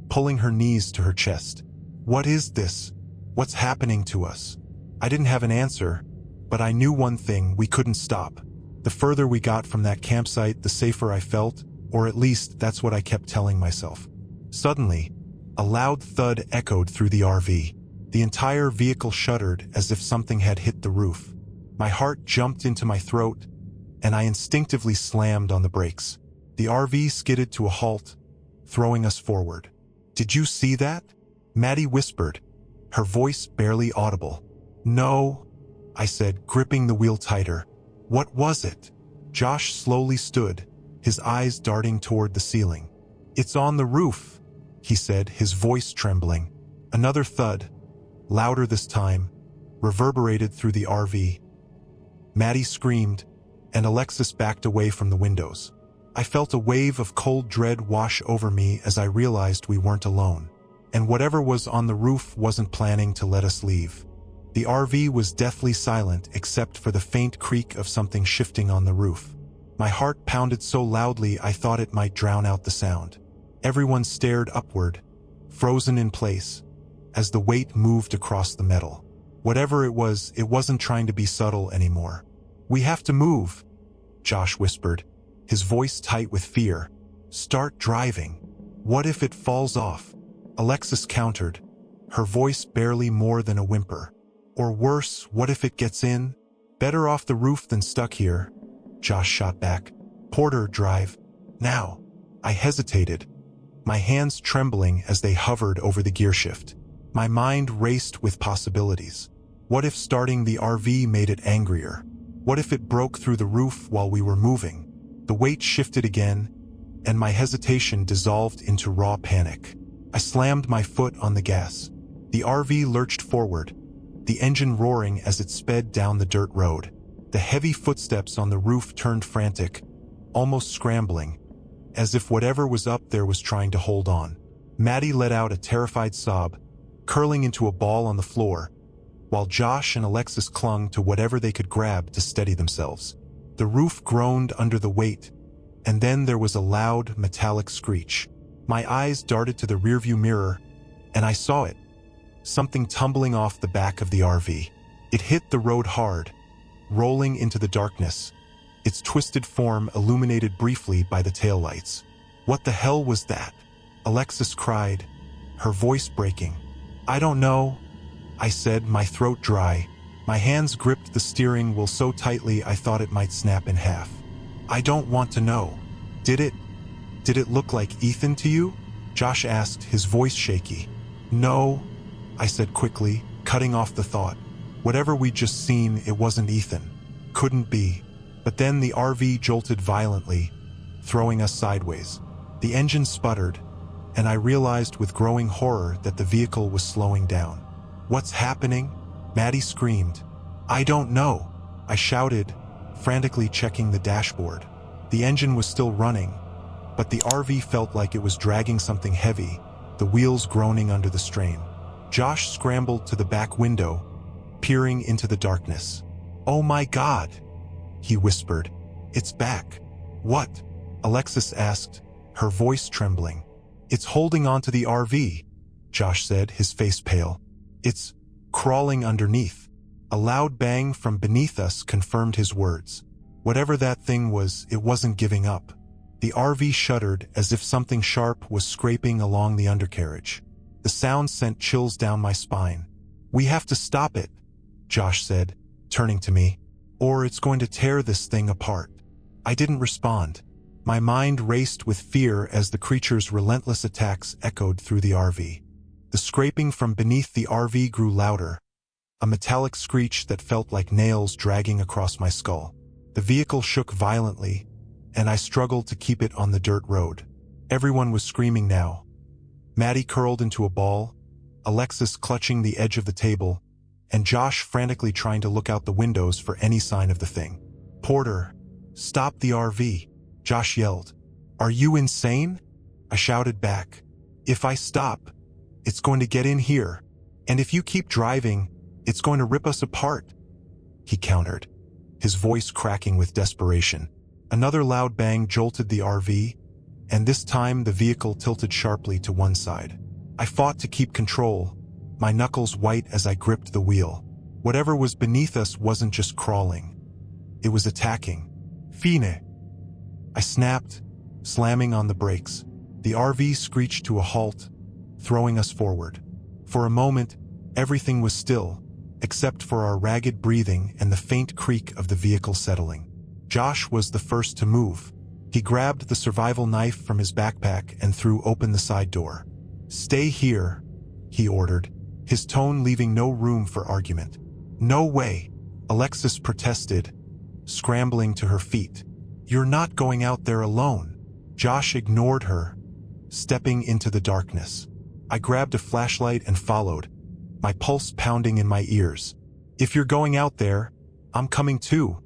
pulling her knees to her chest. "What is this? What's happening to us?" I didn't have an answer, but I knew one thing: we couldn't stop. The further we got from that campsite, the safer I felt, or at least that's what I kept telling myself. Suddenly, a loud thud echoed through the RV. The entire vehicle shuddered as if something had hit the roof. My heart jumped into my throat, and I instinctively slammed on the brakes. The RV skidded to a halt, throwing us forward. "Did you see that?" Maddie whispered, her voice barely audible. "No," I said, gripping the wheel tighter. "What was it?" Josh slowly stood, his eyes darting toward the ceiling. "It's on the roof," he said, his voice trembling. Another thud, louder this time, reverberated through the RV. Maddie screamed, and Alexis backed away from the windows. I felt a wave of cold dread wash over me as I realized we weren't alone, and whatever was on the roof wasn't planning to let us leave. The RV was deathly silent except for the faint creak of something shifting on the roof. My heart pounded so loudly I thought it might drown out the sound. Everyone stared upward, frozen in place, as the weight moved across the metal. Whatever it wasn't trying to be subtle anymore. "We have to move," Josh whispered, his voice tight with fear. "Start driving. What if it falls off?" Alexis countered, her voice barely more than a whimper. "Or worse, what if it gets in? Better off the roof than stuck here," Josh shot back. "Porter, drive. Now." I hesitated, my hands trembling as they hovered over the gearshift. My mind raced with possibilities. What if starting the RV made it angrier? What if it broke through the roof while we were moving? The weight shifted again, and my hesitation dissolved into raw panic. I slammed my foot on the gas. The RV lurched forward, the engine roaring as it sped down the dirt road. The heavy footsteps on the roof turned frantic, almost scrambling, as if whatever was up there was trying to hold on. Maddie let out a terrified sob, curling into a ball on the floor, while Josh and Alexis clung to whatever they could grab to steady themselves. The roof groaned under the weight, and then there was a loud, metallic screech. My eyes darted to the rearview mirror, and I saw it. Something tumbling off the back of the RV. It hit the road hard, rolling into the darkness, its twisted form illuminated briefly by the taillights. "What the hell was that?" Alexis cried, her voice breaking. "I don't know," I said, my throat dry. My hands gripped the steering wheel so tightly I thought it might snap in half. "I don't want to know. Did it look like Ethan to you?" Josh asked, his voice shaky. "No," I said quickly, cutting off the thought. Whatever we'd just seen, it wasn't Ethan. Couldn't be. But then the RV jolted violently, throwing us sideways. The engine sputtered, and I realized with growing horror that the vehicle was slowing down. "What's happening?" Maddie screamed. "I don't know," I shouted, frantically checking the dashboard. The engine was still running, but the RV felt like it was dragging something heavy, the wheels groaning under the strain. Josh scrambled to the back window, peering into the darkness. "Oh my God," he whispered. "It's back." "What?" Alexis asked, her voice trembling. "It's holding onto the RV," Josh said, his face pale. "It's crawling underneath." A loud bang from beneath us confirmed his words. Whatever that thing was, it wasn't giving up. The RV shuddered as if something sharp was scraping along the undercarriage. The sound sent chills down my spine. "We have to stop it," Josh said, turning to me, "or it's going to tear this thing apart." I didn't respond. My mind raced with fear as the creature's relentless attacks echoed through the RV. The scraping from beneath the RV grew louder, a metallic screech that felt like nails dragging across my skull. The vehicle shook violently, and I struggled to keep it on the dirt road. Everyone was screaming now. Maddie curled into a ball, Alexis clutching the edge of the table, and Josh frantically trying to look out the windows for any sign of the thing. "Porter, stop the RV," Josh yelled. "Are you insane?" I shouted back. "If I stop, it's going to get in here, and if you keep driving, it's going to rip us apart," he countered, his voice cracking with desperation. Another loud bang jolted the RV, and this time the vehicle tilted sharply to one side. I fought to keep control, my knuckles white as I gripped the wheel. Whatever was beneath us wasn't just crawling. It was attacking. "Fine!" I snapped, slamming on the brakes. The RV screeched to a halt, throwing us forward. For a moment, everything was still, except for our ragged breathing and the faint creak of the vehicle settling. Josh was the first to move. He grabbed the survival knife from his backpack and threw open the side door. "Stay here," he ordered, his tone leaving no room for argument. "No way," Alexis protested, scrambling to her feet. "You're not going out there alone." Josh ignored her, stepping into the darkness. I grabbed a flashlight and followed, my pulse pounding in my ears. "If you're going out there, I'm coming too,"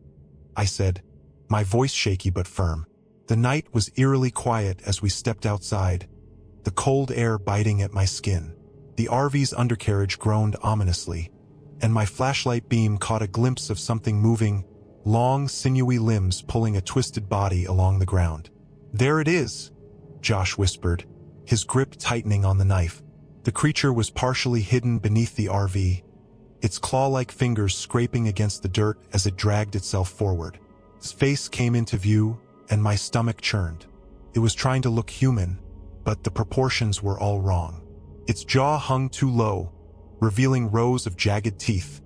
I said, my voice shaky but firm. The night was eerily quiet as we stepped outside, the cold air biting at my skin. The RV's undercarriage groaned ominously, and my flashlight beam caught a glimpse of something moving, long, sinewy limbs pulling a twisted body along the ground. There it is, Josh whispered, his grip tightening on the knife. The creature was partially hidden beneath the RV, its claw-like fingers scraping against the dirt as it dragged itself forward. Its face came into view, and my stomach churned. It was trying to look human, but the proportions were all wrong. Its jaw hung too low, revealing rows of jagged teeth,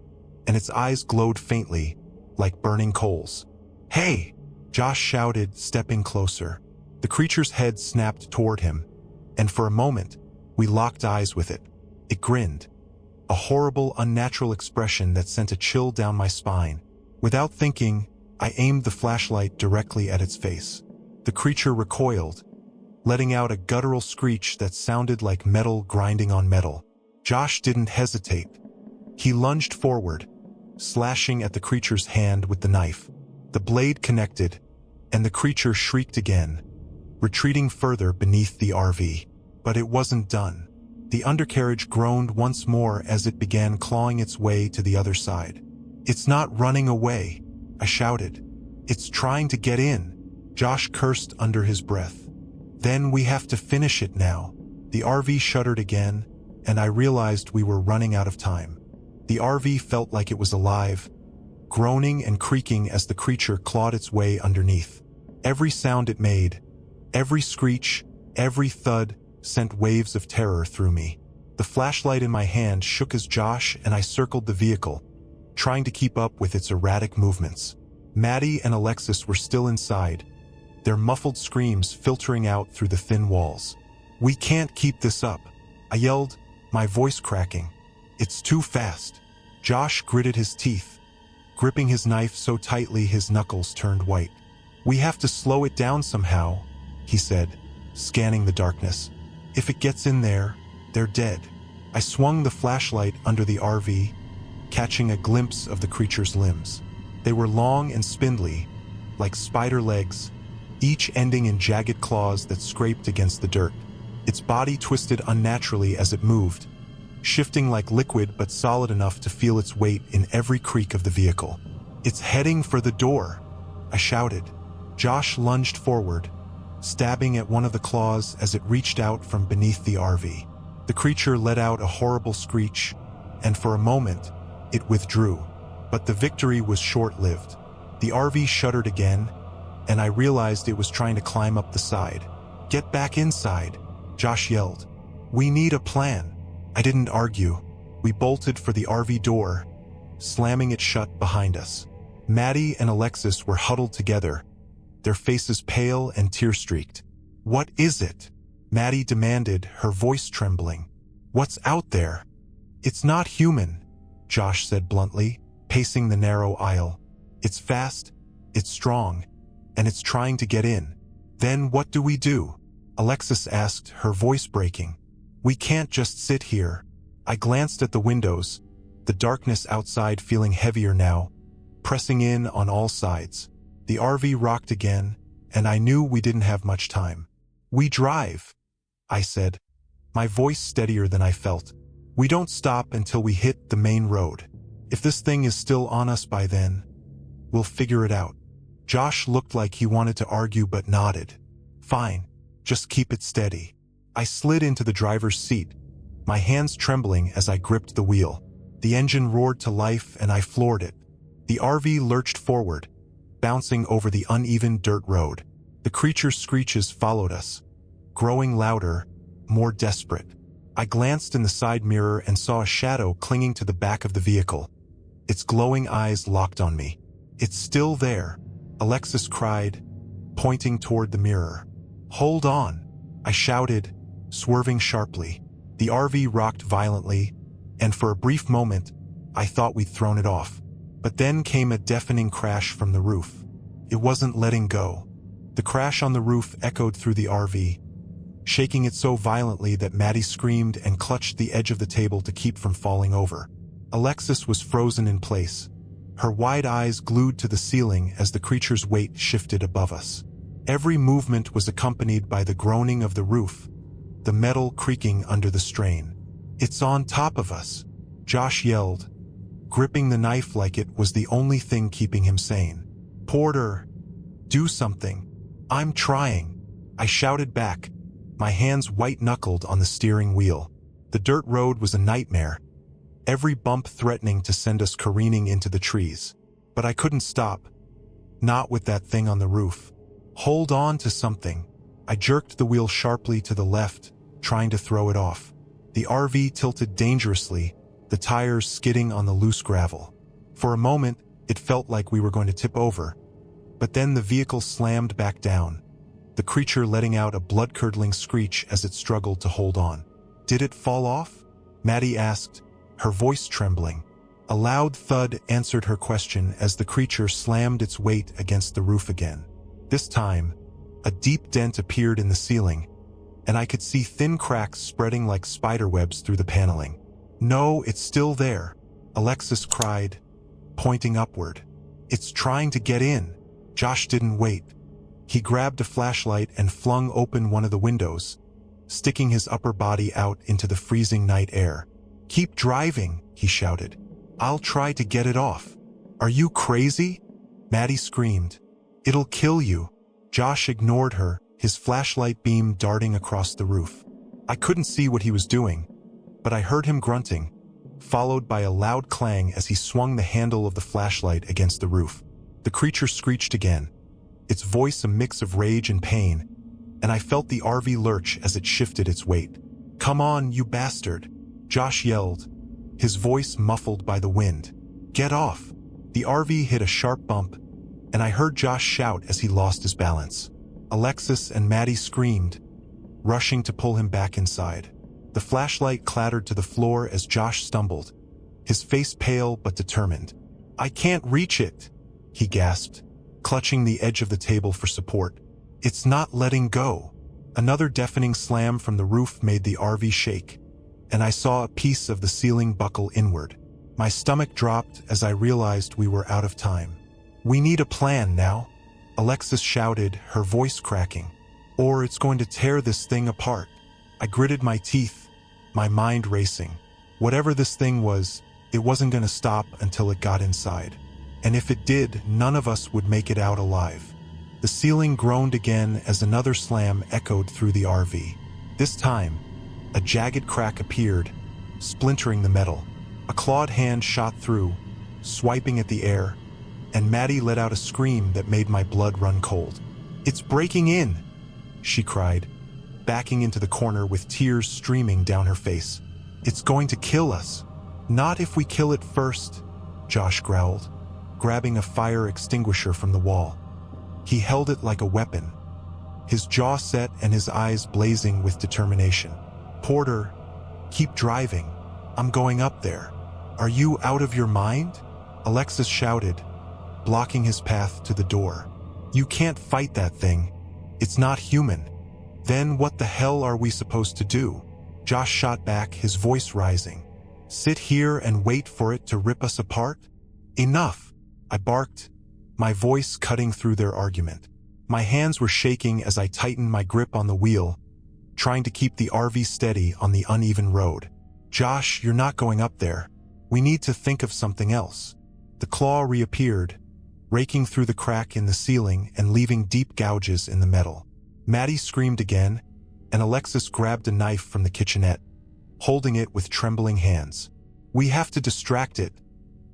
and its eyes glowed faintly, like burning coals. "Hey!" Josh shouted, stepping closer. The creature's head snapped toward him, and for a moment, we locked eyes with it. It grinned, a horrible, unnatural expression that sent a chill down my spine. Without thinking, I aimed the flashlight directly at its face. The creature recoiled, letting out a guttural screech that sounded like metal grinding on metal. Josh didn't hesitate. He lunged forward, slashing at the creature's hand with the knife. The blade connected, and the creature shrieked again, retreating further beneath the RV. But it wasn't done. The undercarriage groaned once more as it began clawing its way to the other side. "It's not running away," I shouted. "It's trying to get in." Josh cursed under his breath. "Then we have to finish it now." The RV shuddered again, and I realized we were running out of time. The RV felt like it was alive, groaning and creaking as the creature clawed its way underneath. Every sound it made, every screech, every thud, sent waves of terror through me. The flashlight in my hand shook as Josh and I circled the vehicle, trying to keep up with its erratic movements. Maddie and Alexis were still inside, their muffled screams filtering out through the thin walls. "We can't keep this up," I yelled, my voice cracking. "It's too fast." Josh gritted his teeth, gripping his knife so tightly his knuckles turned white. "We have to slow it down somehow," he said, scanning the darkness. "If it gets in there, they're dead." I swung the flashlight under the RV, catching a glimpse of the creature's limbs. They were long and spindly, like spider legs, each ending in jagged claws that scraped against the dirt. Its body twisted unnaturally as it moved, shifting like liquid but solid enough to feel its weight in every creak of the vehicle. "It's heading for the door," I shouted. Josh lunged forward, stabbing at one of the claws as it reached out from beneath the RV. The creature let out a horrible screech, and for a moment, it withdrew. But the victory was short-lived. The RV shuddered again, and I realized it was trying to climb up the side. "Get back inside," Josh yelled. "We need a plan." I didn't argue. We bolted for the RV door, slamming it shut behind us. Maddie and Alexis were huddled together, their faces pale and tear-streaked. "What is it?" Maddie demanded, her voice trembling. "What's out there?" "It's not human," Josh said bluntly, pacing the narrow aisle. "It's fast, it's strong, and it's trying to get in." "Then what do we do?" Alexis asked, her voice breaking. "We can't just sit here." I glanced at the windows, the darkness outside feeling heavier now, pressing in on all sides. The RV rocked again, and I knew we didn't have much time. "We drive," I said, my voice steadier than I felt. "We don't stop until we hit the main road. If this thing is still on us by then, we'll figure it out." Josh looked like he wanted to argue but nodded. "Fine, just keep it steady." I slid into the driver's seat, my hands trembling as I gripped the wheel. The engine roared to life and I floored it. The RV lurched forward, bouncing over the uneven dirt road. The creature's screeches followed us, growing louder, more desperate. I glanced in the side mirror and saw a shadow clinging to the back of the vehicle. Its glowing eyes locked on me. "It's still there," Alexis cried, pointing toward the mirror. "Hold on," I shouted, swerving sharply. The RV rocked violently, and for a brief moment, I thought we'd thrown it off. But then came a deafening crash from the roof. It wasn't letting go. The crash on the roof echoed through the RV, shaking it so violently that Maddie screamed and clutched the edge of the table to keep from falling over. Alexis was frozen in place, her wide eyes glued to the ceiling as the creature's weight shifted above us. Every movement was accompanied by the groaning of the roof, the metal creaking under the strain. "It's on top of us," Josh yelled, gripping the knife like it was the only thing keeping him sane. "Porter, do something." "I'm trying," I shouted back, my hands white-knuckled on the steering wheel. The dirt road was a nightmare, every bump threatening to send us careening into the trees. But I couldn't stop. Not with that thing on the roof. "Hold on to something." I jerked the wheel sharply to the left, trying to throw it off. The RV tilted dangerously, the tires skidding on the loose gravel. For a moment, it felt like we were going to tip over. But then the vehicle slammed back down, the creature letting out a blood-curdling screech as it struggled to hold on. "Did it fall off?" Maddie asked, her voice trembling. A loud thud answered her question as the creature slammed its weight against the roof again. This time, a deep dent appeared in the ceiling, and I could see thin cracks spreading like spiderwebs through the paneling. "No, it's still there," Alexis cried, pointing upward. "It's trying to get in." Josh didn't wait. He grabbed a flashlight and flung open one of the windows, sticking his upper body out into the freezing night air. "Keep driving," he shouted. "I'll try to get it off." "Are you crazy?" Maddie screamed. "It'll kill you." Josh ignored her, his flashlight beam darting across the roof. I couldn't see what he was doing, but I heard him grunting, followed by a loud clang as he swung the handle of the flashlight against the roof. The creature screeched again, its voice a mix of rage and pain, and I felt the RV lurch as it shifted its weight. "Come on, you bastard," Josh yelled, his voice muffled by the wind. "Get off." The RV hit a sharp bump, and I heard Josh shout as he lost his balance. Alexis and Maddie screamed, rushing to pull him back inside. The flashlight clattered to the floor as Josh stumbled, his face pale but determined. "I can't reach it," he gasped, clutching the edge of the table for support. "It's not letting go." Another deafening slam from the roof made the RV shake, and I saw a piece of the ceiling buckle inward. My stomach dropped as I realized we were out of time. "We need a plan now," Alexis shouted, her voice cracking. "Or it's going to tear this thing apart." I gritted my teeth, my mind racing. Whatever this thing was, it wasn't going to stop until it got inside. And if it did, none of us would make it out alive. The ceiling groaned again as another slam echoed through the RV. This time, a jagged crack appeared, splintering the metal. A clawed hand shot through, swiping at the air, and Maddie let out a scream that made my blood run cold. "It's breaking in," she cried, backing into the corner with tears streaming down her face. "It's going to kill us." "Not if we kill it first," Josh growled, grabbing a fire extinguisher from the wall. He held it like a weapon, his jaw set and his eyes blazing with determination. "Porter, keep driving. I'm going up there." "Are you out of your mind?" Alexis shouted, blocking his path to the door. "You can't fight that thing. It's not human." "Then what the hell are we supposed to do?" Josh shot back, his voice rising. "Sit here and wait for it to rip us apart?" "Enough," I barked, my voice cutting through their argument. My hands were shaking as I tightened my grip on the wheel, trying to keep the RV steady on the uneven road. "Josh, you're not going up there. We need to think of something else." The claw reappeared, raking through the crack in the ceiling and leaving deep gouges in the metal. Maddie screamed again, and Alexis grabbed a knife from the kitchenette, holding it with trembling hands. "We have to distract it,"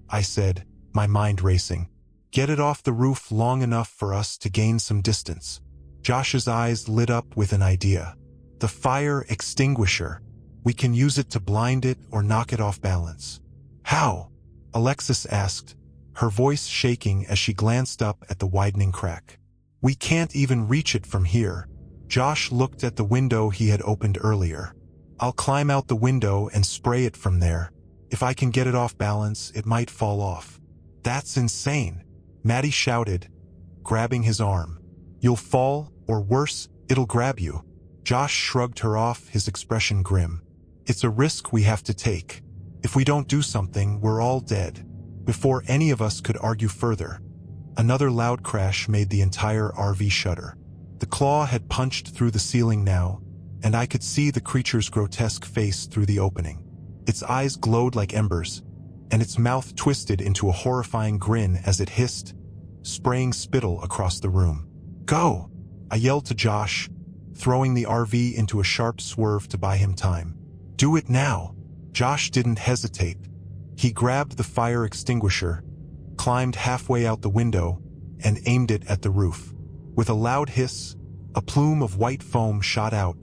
I said, my mind racing. "Get it off the roof long enough for us to gain some distance." Josh's eyes lit up with an idea. "The fire extinguisher. We can use it to blind it or knock it off balance." "How?" Alexis asked, her voice shaking as she glanced up at the widening crack. "We can't even reach it from here." Josh looked at the window he had opened earlier. "I'll climb out the window and spray it from there. If I can get it off balance, it might fall off." "That's insane," Maddie shouted, grabbing his arm. "You'll fall, or worse, it'll grab you." Josh shrugged her off, his expression grim. "It's a risk we have to take. If we don't do something, we're all dead." Before any of us could argue further, another loud crash made the entire RV shudder. The claw had punched through the ceiling now, and I could see the creature's grotesque face through the opening. Its eyes glowed like embers, and its mouth twisted into a horrifying grin as it hissed, spraying spittle across the room. "Go!" I yelled to Josh, throwing the RV into a sharp swerve to buy him time. "Do it now!" Josh didn't hesitate. He grabbed the fire extinguisher, climbed halfway out the window, and aimed it at the roof. With a loud hiss, a plume of white foam shot out,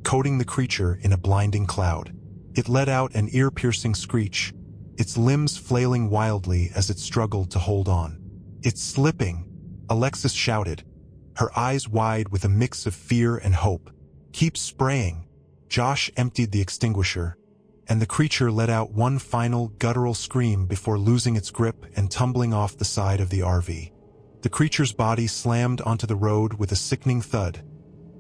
coating the creature in a blinding cloud. It let out an ear-piercing screech, its limbs flailing wildly as it struggled to hold on. "It's slipping," Alexis shouted, her eyes wide with a mix of fear and hope. "Keep spraying." Josh emptied the extinguisher, and the creature let out one final guttural scream before losing its grip and tumbling off the side of the RV. The creature's body slammed onto the road with a sickening thud,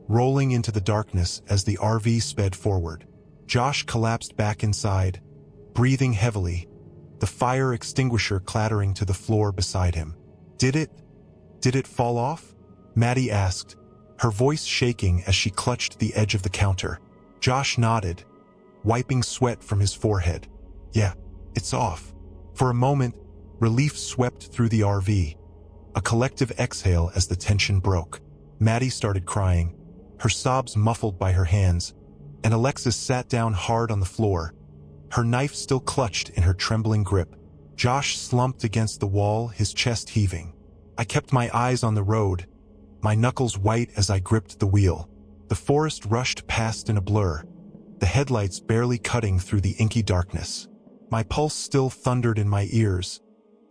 rolling into the darkness as the RV sped forward. Josh collapsed back inside, breathing heavily, the fire extinguisher clattering to the floor beside him. Did it fall off?" Maddie asked, her voice shaking as she clutched the edge of the counter. Josh nodded, wiping sweat from his forehead. "Yeah, it's off." For a moment, relief swept through the RV, a collective exhale as the tension broke. Maddie started crying, her sobs muffled by her hands, and Alexis sat down hard on the floor, her knife still clutched in her trembling grip. Josh slumped against the wall, his chest heaving. I kept my eyes on the road, my knuckles white as I gripped the wheel. The forest rushed past in a blur, the headlights barely cutting through the inky darkness. My pulse still thundered in my ears,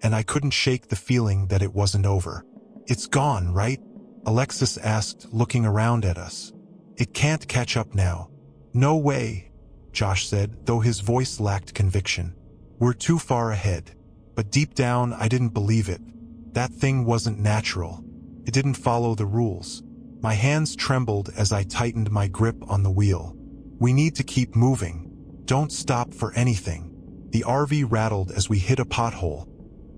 and I couldn't shake the feeling that it wasn't over. "It's gone, right?" Alexis asked, looking around at us. "It can't catch up now." "No way," Josh said, though his voice lacked conviction. "We're too far ahead." But deep down, I didn't believe it. That thing wasn't natural. It didn't follow the rules. My hands trembled as I tightened my grip on the wheel. "We need to keep moving. Don't stop for anything." The RV rattled as we hit a pothole,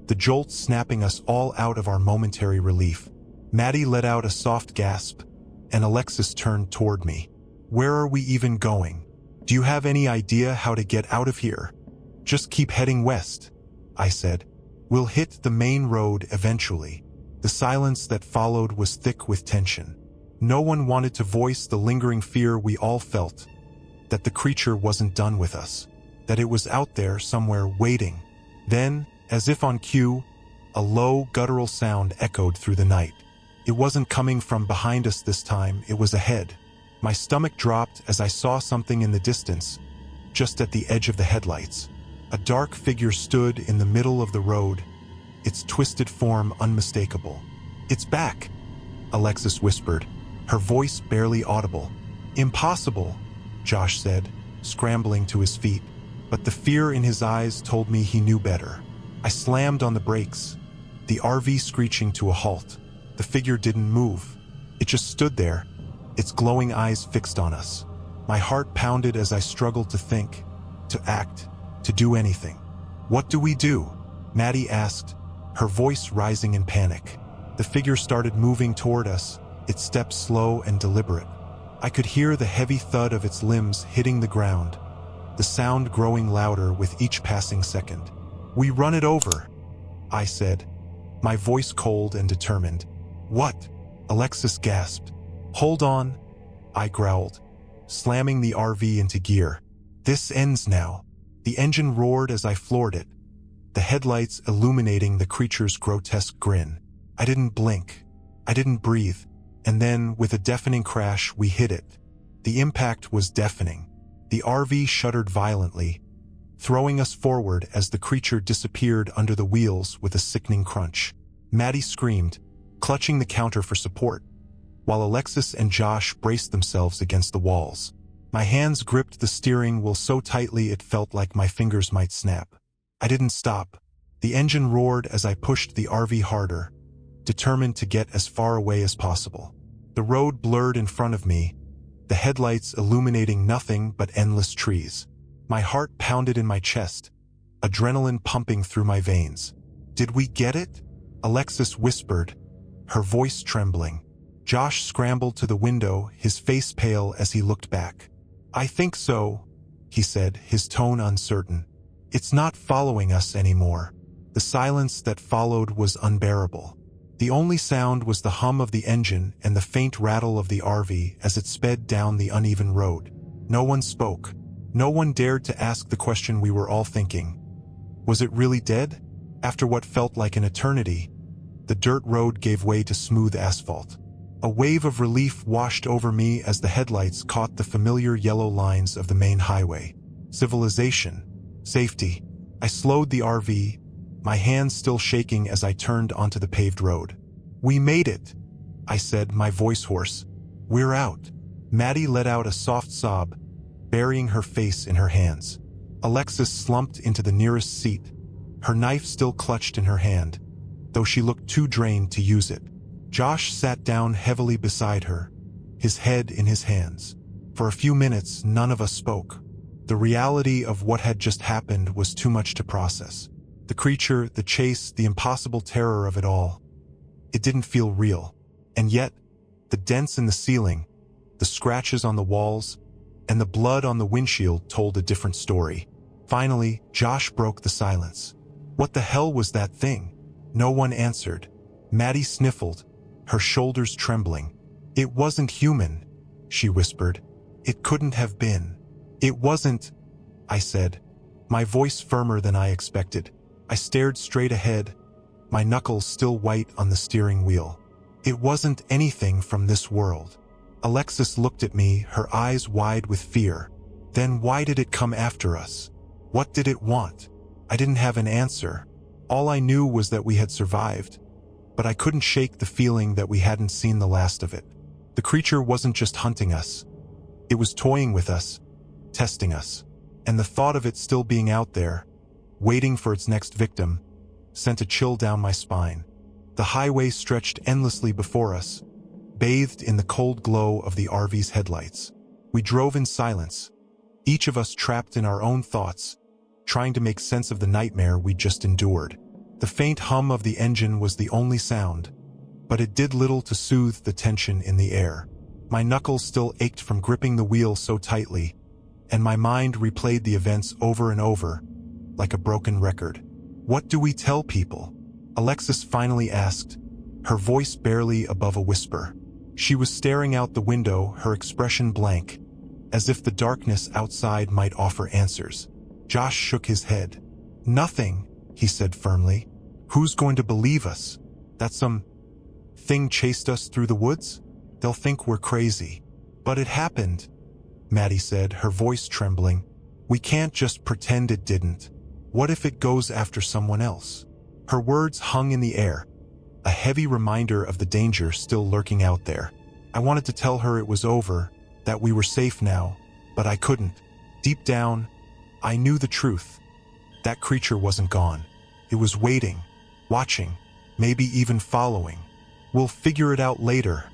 the jolt snapping us all out of our momentary relief. Maddie let out a soft gasp, and Alexis turned toward me. "Where are we even going? Do you have any idea how to get out of here?" "Just keep heading west," I said. "We'll hit the main road eventually." The silence that followed was thick with tension. No one wanted to voice the lingering fear we all felt, that the creature wasn't done with us, that it was out there somewhere waiting. Then, as if on cue, a low, guttural sound echoed through the night. It wasn't coming from behind us this time, it was ahead. My stomach dropped as I saw something in the distance, just at the edge of the headlights. A dark figure stood in the middle of the road, its twisted form unmistakable. "It's back," Alexis whispered, her voice barely audible. "Impossible," Josh said, scrambling to his feet, but the fear in his eyes told me he knew better. I slammed on the brakes, the RV screeching to a halt. The figure didn't move. It just stood there, its glowing eyes fixed on us. My heart pounded as I struggled to think, to act, to do anything. "What do we do?" Maddie asked, her voice rising in panic. The figure started moving toward us, its steps slow and deliberate. I could hear the heavy thud of its limbs hitting the ground, the sound growing louder with each passing second. "We run it over," I said, my voice cold and determined. "What?" Alexis gasped. "Hold on," I growled, slamming the RV into gear. "This ends now." The engine roared as I floored it, the headlights illuminating the creature's grotesque grin. I didn't blink. I didn't breathe. And then, with a deafening crash, we hit it. The impact was deafening. The RV shuddered violently, throwing us forward as the creature disappeared under the wheels with a sickening crunch. Maddie screamed, clutching the counter for support, while Alexis and Josh braced themselves against the walls. My hands gripped the steering wheel so tightly it felt like my fingers might snap. I didn't stop. The engine roared as I pushed the RV harder, determined to get as far away as possible. The road blurred in front of me, the headlights illuminating nothing but endless trees. My heart pounded in my chest, adrenaline pumping through my veins. "Did we get it?" Alexis whispered, her voice trembling. Josh scrambled to the window, his face pale as he looked back. "I think so," he said, his tone uncertain. "It's not following us anymore." The silence that followed was unbearable. The only sound was the hum of the engine and the faint rattle of the RV as it sped down the uneven road. No one spoke. No one dared to ask the question we were all thinking. Was it really dead? After what felt like an eternity, the dirt road gave way to smooth asphalt. A wave of relief washed over me as the headlights caught the familiar yellow lines of the main highway. Civilization. Safety. I slowed the RV, my hands still shaking as I turned onto the paved road. "We made it," I said, my voice hoarse. "We're out." Maddie let out a soft sob, burying her face in her hands. Alexis slumped into the nearest seat, her knife still clutched in her hand, though she looked too drained to use it. Josh sat down heavily beside her, his head in his hands. For a few minutes, none of us spoke. The reality of what had just happened was too much to process. The creature, the chase, the impossible terror of it all. It didn't feel real. And yet, the dents in the ceiling, the scratches on the walls, and the blood on the windshield told a different story. Finally, Josh broke the silence. "What the hell was that thing?" No one answered. Maddie sniffled, her shoulders trembling. "It wasn't human," she whispered. "It couldn't have been." "It wasn't," I said, my voice firmer than I expected. I stared straight ahead, my knuckles still white on the steering wheel. "It wasn't anything from this world." Alexis looked at me, her eyes wide with fear. "Then why did it come after us? What did it want?" I didn't have an answer. All I knew was that we had survived, but I couldn't shake the feeling that we hadn't seen the last of it. The creature wasn't just hunting us. It was toying with us, testing us. And the thought of it still being out there, waiting for its next victim, sent a chill down my spine. The highway stretched endlessly before us, bathed in the cold glow of the RV's headlights. We drove in silence, each of us trapped in our own thoughts, trying to make sense of the nightmare we'd just endured. The faint hum of the engine was the only sound, but it did little to soothe the tension in the air. My knuckles still ached from gripping the wheel so tightly, and my mind replayed the events over and over, like a broken record. "What do we tell people?" Alexis finally asked, her voice barely above a whisper. She was staring out the window, her expression blank, as if the darkness outside might offer answers. Josh shook his head. "Nothing," he said firmly. "Who's going to believe us? That some thing chased us through the woods? They'll think we're crazy." "But it happened," Maddie said, her voice trembling. "We can't just pretend it didn't. What if it goes after someone else?" Her words hung in the air, a heavy reminder of the danger still lurking out there. I wanted to tell her it was over, that we were safe now, but I couldn't. Deep down, I knew the truth. That creature wasn't gone. It was waiting, watching, maybe even following. "We'll figure it out later,"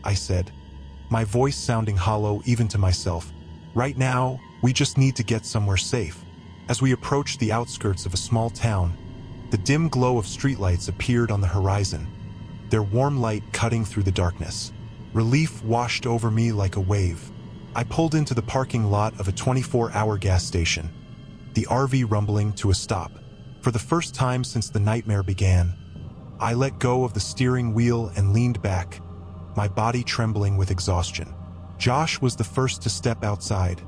I said, my voice sounding hollow even to myself. "Right now, we just need to get somewhere safe." As we approached the outskirts of a small town, the dim glow of streetlights appeared on the horizon, their warm light cutting through the darkness. Relief washed over me like a wave. I pulled into the parking lot of a 24-hour gas station, the RV rumbling to a stop. For the first time since the nightmare began, I let go of the steering wheel and leaned back, my body trembling with exhaustion. Josh was the first to step outside,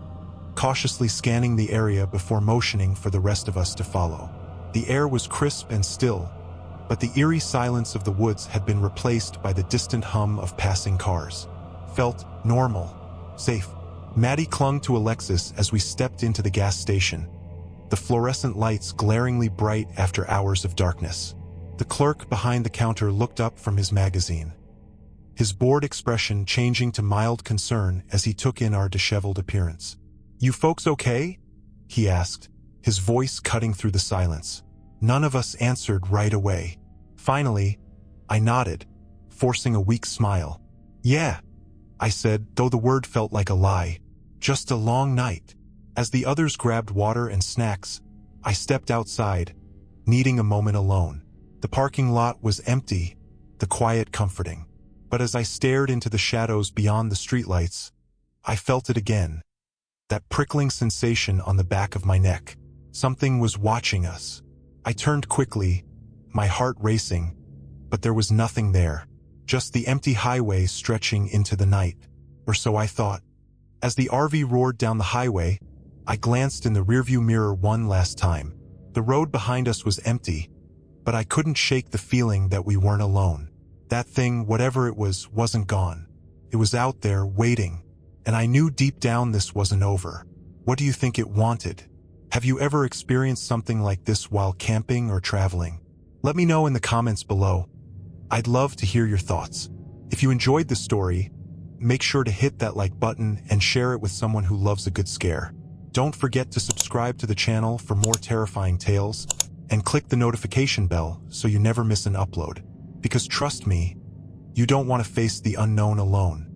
cautiously scanning the area before motioning for the rest of us to follow. The air was crisp and still, but the eerie silence of the woods had been replaced by the distant hum of passing cars. Felt normal, safe. Maddie clung to Alexis as we stepped into the gas station, the fluorescent lights glaringly bright after hours of darkness. The clerk behind the counter looked up from his magazine, his bored expression changing to mild concern as he took in our disheveled appearance. "You folks okay?" he asked, his voice cutting through the silence. None of us answered right away. Finally, I nodded, forcing a weak smile. "Yeah," I said, though the word felt like a lie. "Just a long night." As the others grabbed water and snacks, I stepped outside, needing a moment alone. The parking lot was empty, the quiet comforting. But as I stared into the shadows beyond the streetlights, I felt it again. That prickling sensation on the back of my neck. Something was watching us. I turned quickly, my heart racing, but there was nothing there. Just the empty highway stretching into the night. Or so I thought. As the RV roared down the highway, I glanced in the rearview mirror one last time. The road behind us was empty, but I couldn't shake the feeling that we weren't alone. That thing, whatever it was, wasn't gone. It was out there, waiting, and I knew deep down this wasn't over. What do you think it wanted? Have you ever experienced something like this while camping or traveling? Let me know in the comments below. I'd love to hear your thoughts. If you enjoyed this story, make sure to hit that like button and share it with someone who loves a good scare. Don't forget to subscribe to the channel for more terrifying tales, and click the notification bell so you never miss an upload. Because trust me, you don't want to face the unknown alone.